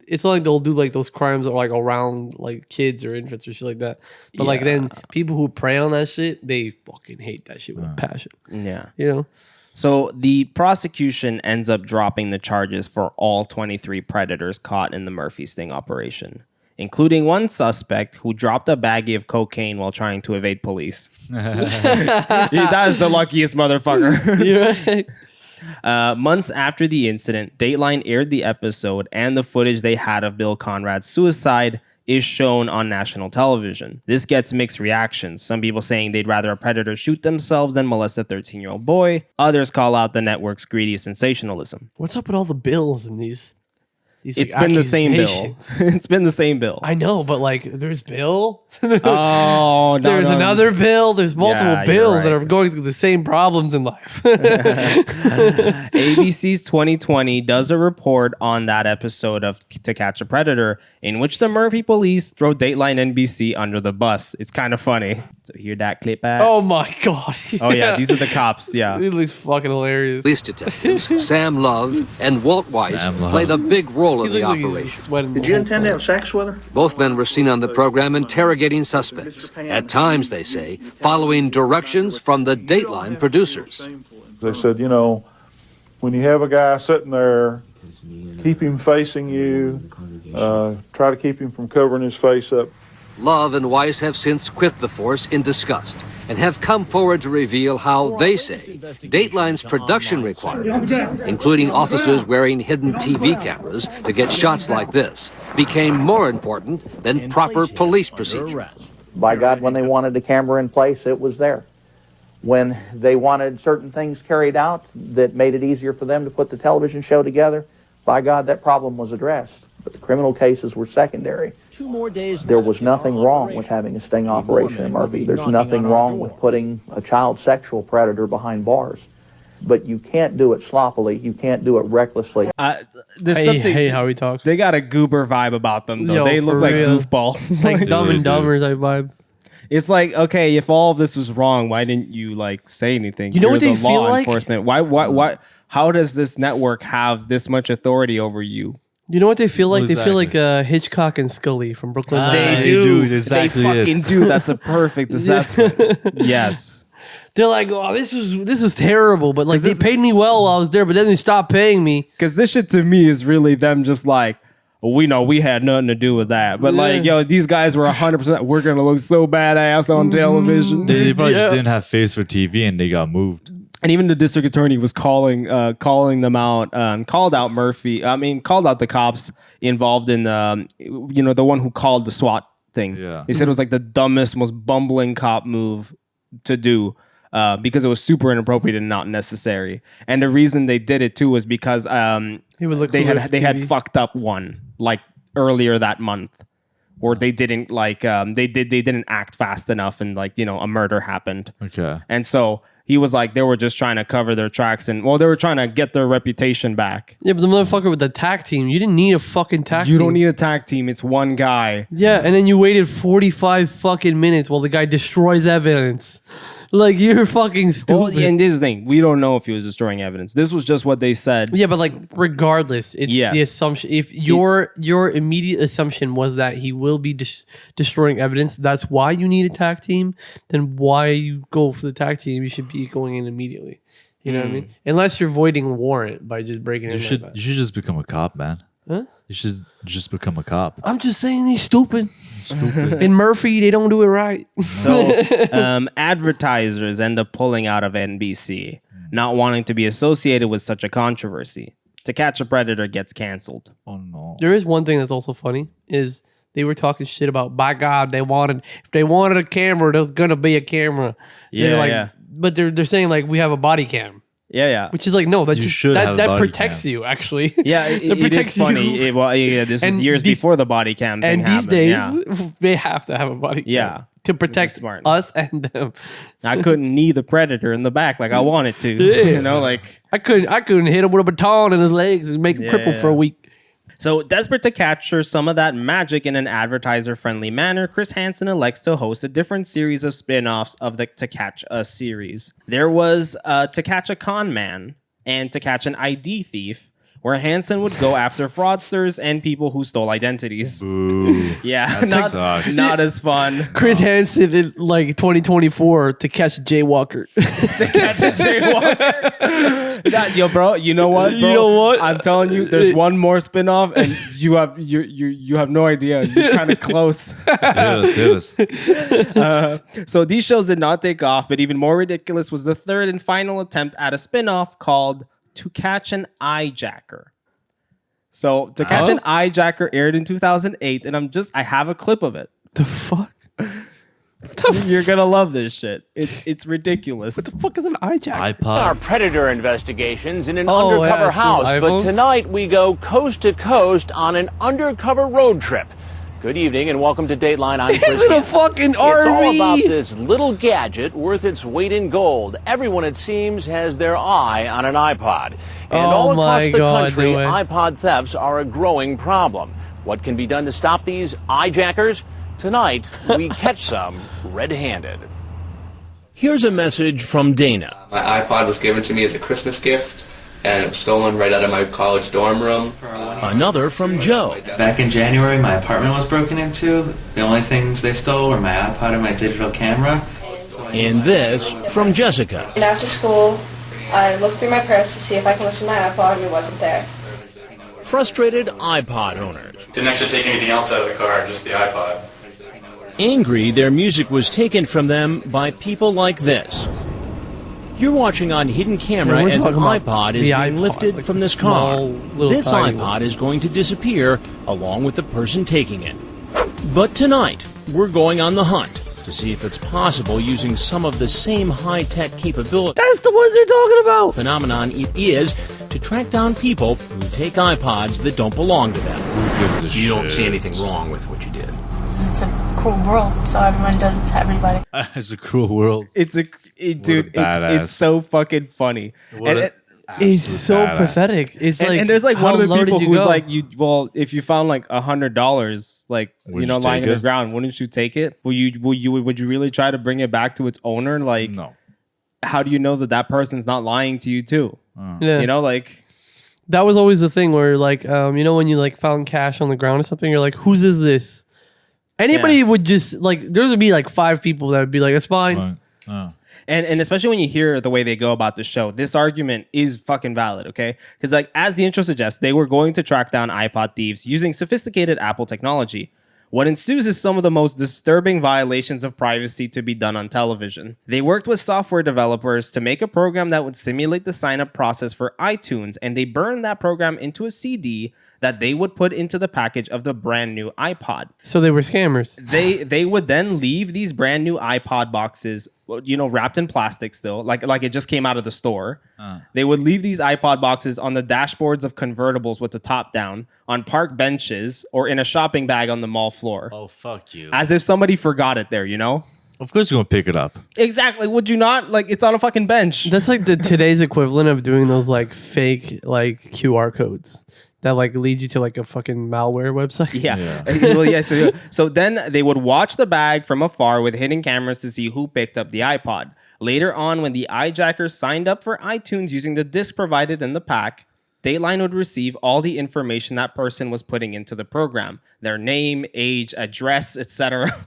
it's not like they'll do like those crimes like around like kids or infants or shit like that. But like then people who prey on that shit, they fucking hate that shit with a passion. Yeah. You know? So the prosecution ends up dropping the charges for all 23 predators caught in the Murphy sting operation, including one suspect who dropped a baggie of cocaine while trying to evade police. That is the luckiest motherfucker. You're right. Months after the incident, Dateline aired the episode, and the footage they had of Bill Conrad's suicide is shown on national television. This gets mixed reactions. Some people saying they'd rather a predator shoot themselves than molest a 13-year-old boy. Others call out the network's greedy sensationalism. What's up with all the bills in these It's like, been the same bill. accusations? It's been the same bill. I know, but like there's Bill. Oh, no, there's no. another Bill. There's multiple Yeah, you're bills right. that are going through the same problems in life. ABC's 2020 does a report on that episode of To Catch a Predator in which the Murphy police throw Dateline NBC under the bus. It's kind of funny. So hear that clip back? Oh my god. Oh, yeah, these are the cops. Yeah. It looks fucking hilarious. Police detectives Sam Love and Walt Weiss Sam Love. played a big role in He the looks like he's operation. sweating Did the you whole intend to time. have sex with her? Both men were seen on the program interrogating suspects. At times, they say, following directions from the Dateline producers. They said, you know, when you have a guy sitting there, keep him facing you, try to keep him from covering his face up. Love and Weiss have since quit the force in disgust and have come forward to reveal how they say Dateline's production requirements, including officers wearing hidden TV cameras to get shots like this, became more important than proper police procedure. By God, when they wanted the camera in place, it was there. When they wanted certain things carried out that made it easier for them to put the television show together, by God, that problem was addressed. But the criminal cases were secondary. 2 more days. There was nothing wrong with having a sting operation in Murphy. There's nothing wrong with putting a child sexual predator behind bars. But you can't do it sloppily. You can't do it recklessly. There's I something. hate how he talks. They got a goober vibe about them, though. Yo, they look for like real. goofballs. It's like Dumb and Dumber type vibe. It's like, okay, if all of this was wrong, why didn't you like say anything? You know You're what they the feel law like? enforcement. Why? How does this network have this much authority over you? You know what they feel like? Exactly. They feel like Hitchcock and Scully from Brooklyn Nine-Nine. They do. exactly They fucking do. That's a perfect assessment. Yes. They're like, oh, this was terrible, but like they paid me well while I was there, but then they stopped paying me. Because this shit to me is really them just like, well, we know we had nothing to do with that. But like, yo, these guys were 100%, we're going to look so badass on television. They probably just didn't have face for TV and they got moved. And even the district attorney was calling them out, called out the cops involved in, the one who called the SWAT thing. Yeah. They said it was like the dumbest, most bumbling cop move to do. Because it was super inappropriate and not necessary. And the reason they did it too was because He would look they cool had on they had TV. fucked up one like earlier that month, or they didn't like they didn't act fast enough, and like a murder happened. Okay. And so He was like, they were just trying to cover their tracks and, well, they were trying to get their reputation back. Yeah, but the motherfucker with the tag team, you didn't need a fucking tag team. You don't need a tag team. It's one guy. Yeah, and then you waited 45 fucking minutes while the guy destroys evidence. Like, you're fucking stupid. Well, and this is the thing. We don't know if he was destroying evidence. This was just what they said. Yeah, but like, regardless, it's the assumption. If your immediate assumption was that he will be destroying evidence, that's why you need a tag team, then why you go for the tag team? You should be going in immediately. You know what I mean? Unless you're voiding a warrant by just breaking in. You should just become a cop, man. Huh? You should just become a cop. I'm just saying he's stupid. In Murphy, they don't do it right. So advertisers end up pulling out of NBC, not wanting to be associated with such a controversy. To Catch a Predator gets canceled. Oh no. There is one thing that's also funny is they were talking shit about, by God, if they wanted a camera, there's gonna be a camera. Yeah, But they're saying like we have a body cam. Yeah. Which is like, no, that that protects cam. you, actually. Yeah, it is funny. This was years before the body cam thing happened. And these days, they have to have a body cam. Yeah. To protect us and them. I couldn't knee the Predator in the back like I wanted to. Yeah. You know, like... I couldn't hit him with a baton in his legs and make him cripple for a week. So, desperate to capture some of that magic in an advertiser-friendly manner, Chris Hansen elects to host a different series of spin-offs of the To Catch a series. There was To Catch a Con Man and To Catch an ID Thief, where Hansen would go after fraudsters and people who stole identities. Ooh, yeah, that not as fun. Chris Hansen in like 2024 to catch a jaywalker. To catch a jaywalker. Yo, bro, you know what, bro? You know what? I'm telling you, there's one more spinoff, and you have no idea. You're kind of close. Hit us. So these shows did not take off, but even more ridiculous was the third and final attempt at a spinoff called To Catch an Eyejacker. So To Catch an Eyejacker aired in 2008, and I have a clip of it. The fuck? You're gonna love this shit. It's ridiculous. What the fuck is an eyejacker? iPod. Our predator investigations in an undercover house, but tonight we go coast to coast on an undercover road trip. Good evening and welcome to Dateline. I'm Chris Hansen. It's a fucking RV. It's all about this little gadget worth its weight in gold. Everyone, it seems, has their eye on an iPod. And all across the country, iPod thefts are a growing problem. What can be done to stop these eyejackers? Tonight, we catch some red-handed. Here's a message from Dana. My iPod was given to me as a Christmas gift, and it was stolen right out of my college dorm room. Another from Joe. Back in January, my apartment was broken into. The only things they stole were my iPod and my digital camera. And this from Jessica. And after school, I looked through my purse to see if I could listen to my iPod, and it wasn't there. Frustrated iPod owners. Didn't actually take anything else out of the car, just the iPod. Angry their music was taken from them by people like this. You're watching on hidden camera as an iPod is being lifted like from this car. This iPod is going to disappear along with the person taking it. But tonight, we're going on the hunt to see if it's possible using some of the same high-tech capability. That's the ones they're talking about. Phenomenon it is to track down people who take iPods that don't belong to them. You don't see anything wrong with what you did. It's a cruel world, so everyone does it to everybody. It's a cruel world. It's so fucking funny. It's so pathetic. It's and there's like one of the people who's like, if you found like $100, like lying on the ground, wouldn't you take it? Would you really try to bring it back to its owner? Like, no. How do you know that person's not lying to you too? Yeah. Like that was always the thing where like when you like found cash on the ground or something, you're like, whose is this? Anybody would just like, there would be like 5 people that would be like, it's fine. Right. And especially when you hear the way they go about the show, this argument is fucking valid, okay? Because like as the intro suggests, they were going to track down iPod thieves using sophisticated Apple technology. What ensues is some of the most disturbing violations of privacy to be done on television. They worked with software developers to make a program that would simulate the sign-up process for iTunes, and they burned that program into a CD that they would put into the package of the brand new iPod. So they were scammers. They would then leave these brand new iPod boxes, wrapped in plastic still, like it just came out of the store. They would leave these iPod boxes on the dashboards of convertibles with the top down, on park benches, or in a shopping bag on the mall floor. Oh, fuck you. As if somebody forgot it there, Of course you're gonna pick it up. Exactly. Would you not? Like, it's on a fucking bench. That's like the today's equivalent of doing those like fake like QR codes that like lead you to like a fucking malware website. Yeah. Well, yeah. So then they would watch the bag from afar with hidden cameras to see who picked up the iPod. Later on, when the hijackers signed up for iTunes using the disc provided in the pack, Dateline would receive all the information that person was putting into the program: their name, age, address, etc.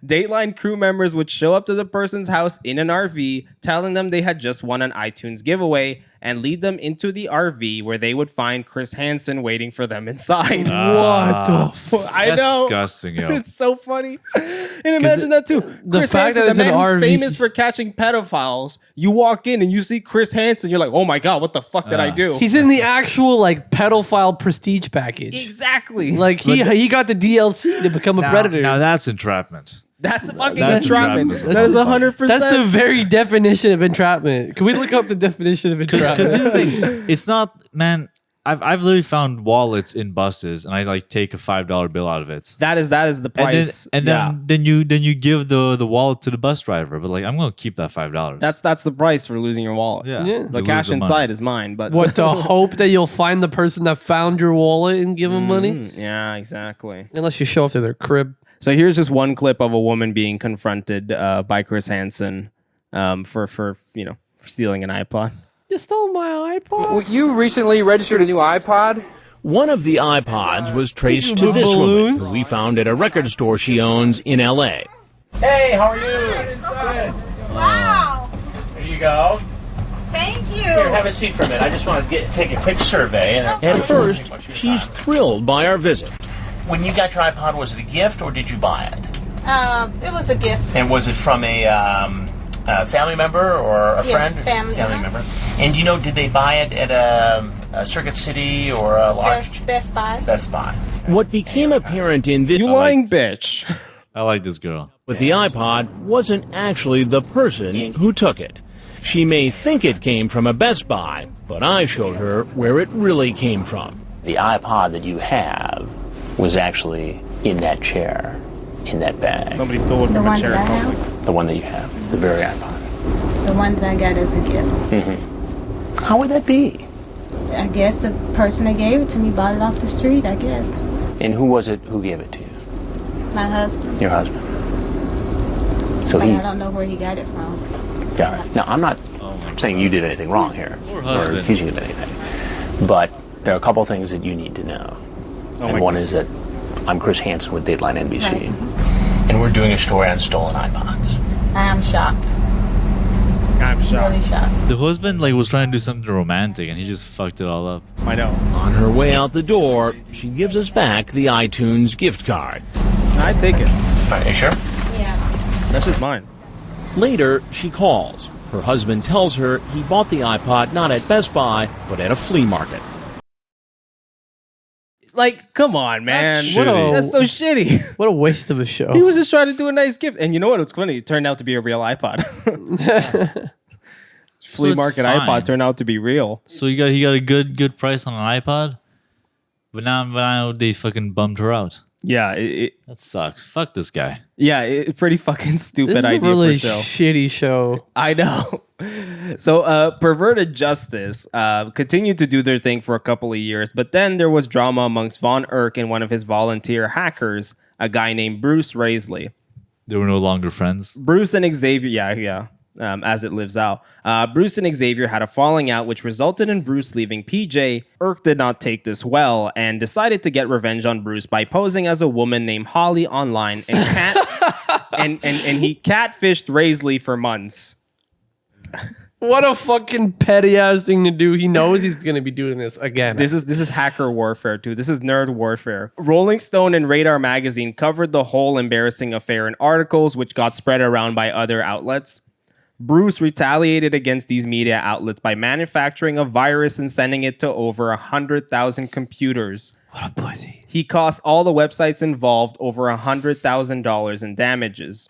Dateline crew members would show up to the person's house in an RV, telling them they had just won an iTunes giveaway, and lead them into the RV where they would find Chris Hansen waiting for them inside. What the fuck? I know. Disgusting, yo. It's so funny. And imagine that too. Chris fact Hansen, that the it's an man who's RV. famous for catching pedophiles. You walk in and you see Chris Hansen. You're like, oh my God, what the fuck did I do? He's in the actual like pedophile prestige package. Exactly. Like he got the DLC to become a predator. Now that's entrapment. That's fucking That's entrapment. entrapment. That is 100%. That's the very definition of entrapment. Can we look up the definition of entrapment? Because it's not, man. I've literally found wallets in buses, and I like take a $5 bill out of it. That is the price. And then you give the wallet to the bus driver. But like, I'm gonna keep that $5. That's the price for losing your wallet. Yeah. The You cash lose the inside money. is mine. But What, to hope that you'll find the person that found your wallet and give them money? Yeah, exactly. Unless you show up to their crib. So here's just one clip of a woman being confronted by Chris Hansen for stealing an iPod. You stole my iPod? Well, you recently registered a new iPod? One of the iPods was traced to this woman, who we found at a record store she owns in L.A. Hey, how are you? Inside. Wow. There you go. Thank you. Here, have a seat for a minute. I just want to take a quick survey. At first, she's thrilled by our visit. When you got your iPod, was it a gift or did you buy it? It was a gift. And was it from a family member or a Yes, friend? family member. And did they buy it at a Circuit City or a large Best Buy. Best Buy? What became apparent in this... You lying bitch. I like this girl. But the iPod wasn't actually the person who took it. She may think it came from a Best Buy, but I showed her where it really came from. The iPod that you have was actually in that chair, in that bag. Somebody stole it from a chair in public. The one that you have, the very iPod. The one that I got as a gift. Mm-hmm. How would that be? I guess the person that gave it to me bought it off the street, I guess. And who was it who gave it to you? My husband. Your husband. So But he's... I don't know where he got it from. Got it. Now, I'm not saying you did anything wrong here. Poor husband. Or accusing you of anything. But there are a couple things that you need to know. And one is that I'm Chris Hansen with Dateline NBC. Right. And we're doing a story on stolen iPods. I am shocked. I'm shocked. Really shocked. The husband like was trying to do something romantic, and he just fucked it all up. I know. On her way out the door, she gives us back the iTunes gift card. I take it. Are you sure? Yeah. That's just mine. Later, she calls. Her husband tells her he bought the iPod not at Best Buy, but at a flea market. Like, come on, man. That's so shitty. What a waste of a show. He was just trying to do a nice gift. And you know what? It's funny. It turned out to be a real iPod. Flea it's market fine. iPod turned out to be real. So he got a good price on an iPod, but now they fucking bummed her out. Yeah, that sucks. Fuck this guy. Yeah, pretty fucking stupid This is idea a really for show. shitty show. I know. So, Perverted Justice continued to do their thing for a couple of years, but then there was drama amongst Von Erck and one of his volunteer hackers, a guy named Bruce Raisley. They were no longer friends. Bruce and Xavier, yeah. As it lives out. Bruce and Xavier had a falling out, which resulted in Bruce leaving PJ. Erck did not take this well and decided to get revenge on Bruce by posing as a woman named Holly online and and he catfished Raisley for months. What a fucking petty ass thing to do. He knows he's gonna be doing this again. This is hacker warfare too. This is nerd warfare. Rolling Stone and Radar Magazine covered the whole embarrassing affair in articles, which got spread around by other outlets. Bruce retaliated against these media outlets by manufacturing a virus and sending it to over 100,000 computers. What a pussy. He cost all the websites involved over $100,000 in damages.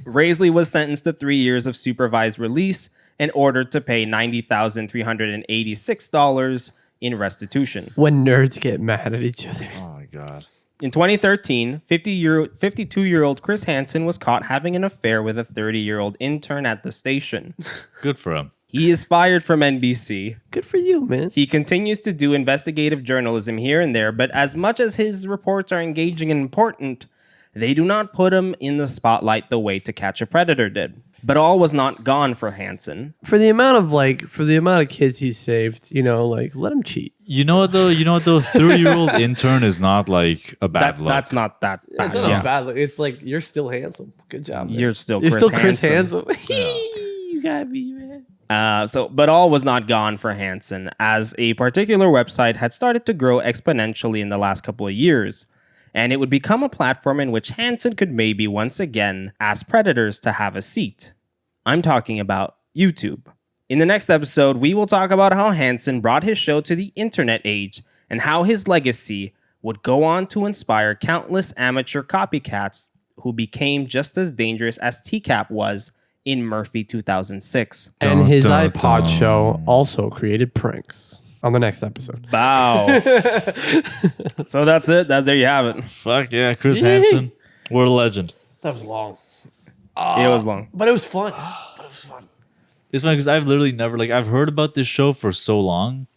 Raisley was sentenced to 3 years of supervised release and ordered to pay $90,386 in restitution. When nerds get mad at each other. Oh my god. In 2013, 52-year-old Chris Hansen was caught having an affair with a 30-year-old intern at the station. Good for him. He is fired from NBC. Good for you, man. He continues to do investigative journalism here and there, but as much as his reports are engaging and important, they do not put him in the spotlight the way To Catch a Predator did. But all was not gone for Hansen. For the amount of kids he's saved, let him cheat. You know what though? 30-year-old intern is not like a bad look. That's not that bad. It's not a bad look. It's like you're still handsome. Good job, man. You're still Chris Hansen. Yeah. You got me, man. But all was not gone for Hansen, as a particular website had started to grow exponentially in the last couple of years. And it would become a platform in which Hansen could maybe once again ask predators to have a seat. I'm talking about YouTube. In the next episode, we will talk about how Hansen brought his show to the internet age and how his legacy would go on to inspire countless amateur copycats who became just as dangerous as TCAP was in Murphy 2006. And his iPod show also created pranks. On the next episode. Wow. So that's it. There you have it. Fuck yeah, Chris Hansen. What a legend. That was long. It was long. But it was fun. It's funny because I've literally never I've heard about this show for so long.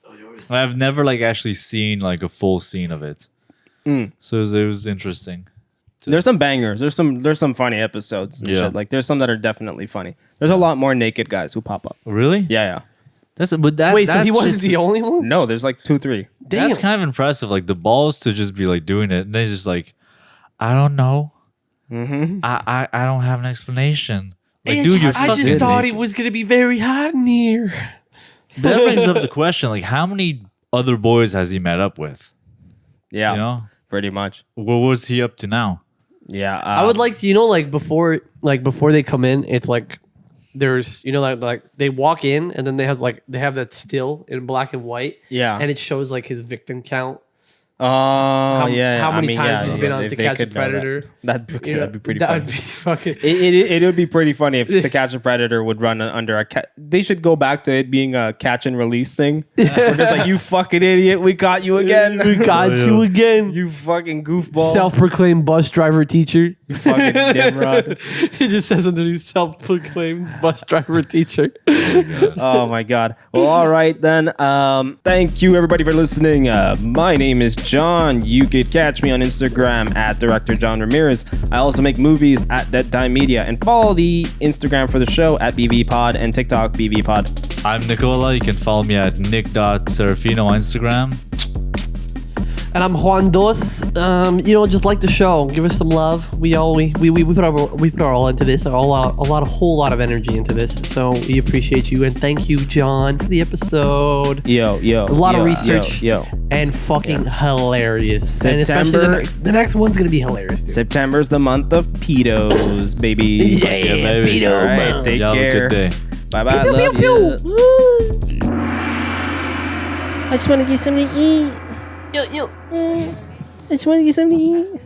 And I've never actually seen a full scene of it. So it was interesting. There's some bangers. There's some funny episodes and shit. There's some that are definitely funny. There's a lot more naked guys who pop up. Really? Yeah. Wait, so he wasn't the only one? No, there's 2-3. That's kind of impressive. The balls to just be doing it, and then he's just I don't know. Mm-hmm. I don't have an explanation. Dude, you're I just thought it was gonna be very hot in here. But that brings up the question: how many other boys has he met up with? Yeah, pretty much. What was he up to now? Yeah, I would like to, before they come in, it's there's they walk in and then they have that still in black and white. Yeah, and it shows his victim count. How many times he's been on To Catch a Predator? That'd be pretty funny. That'd be fucking. It would be pretty funny if To Catch a Predator would run under a cat. They should go back to it being a catch and release thing. We're just you fucking idiot, we caught you again. We caught you again. You fucking goofball. Self-proclaimed bus driver teacher. You fucking dimrod. It just says underneath self-proclaimed bus driver teacher. Oh my god. Well, all right then. Thank you everybody for listening. My name is John. You could catch me on Instagram at Director John Ramirez. I also make movies at Deadtime Media, and follow the Instagram for the show at BVPod and TikTok BVPod. I'm Nicola. You can follow me at nick.serafino on Instagram. And I'm Juan Dos. Just like the show, give us some love. We put our all into this, a whole lot of energy into this. So we appreciate you and thank you, John, for the episode. Yo, a lot of research, and fucking hilarious. September, and especially the next one's gonna be hilarious. Dude. September's the month of pedos, baby. Yeah, baby. pedo All right, month. take Y'all care. have a good day. Bye bye. Pew, Love pew, you. pew. I just want to get something to eat. Yo. I just want to get something to eat.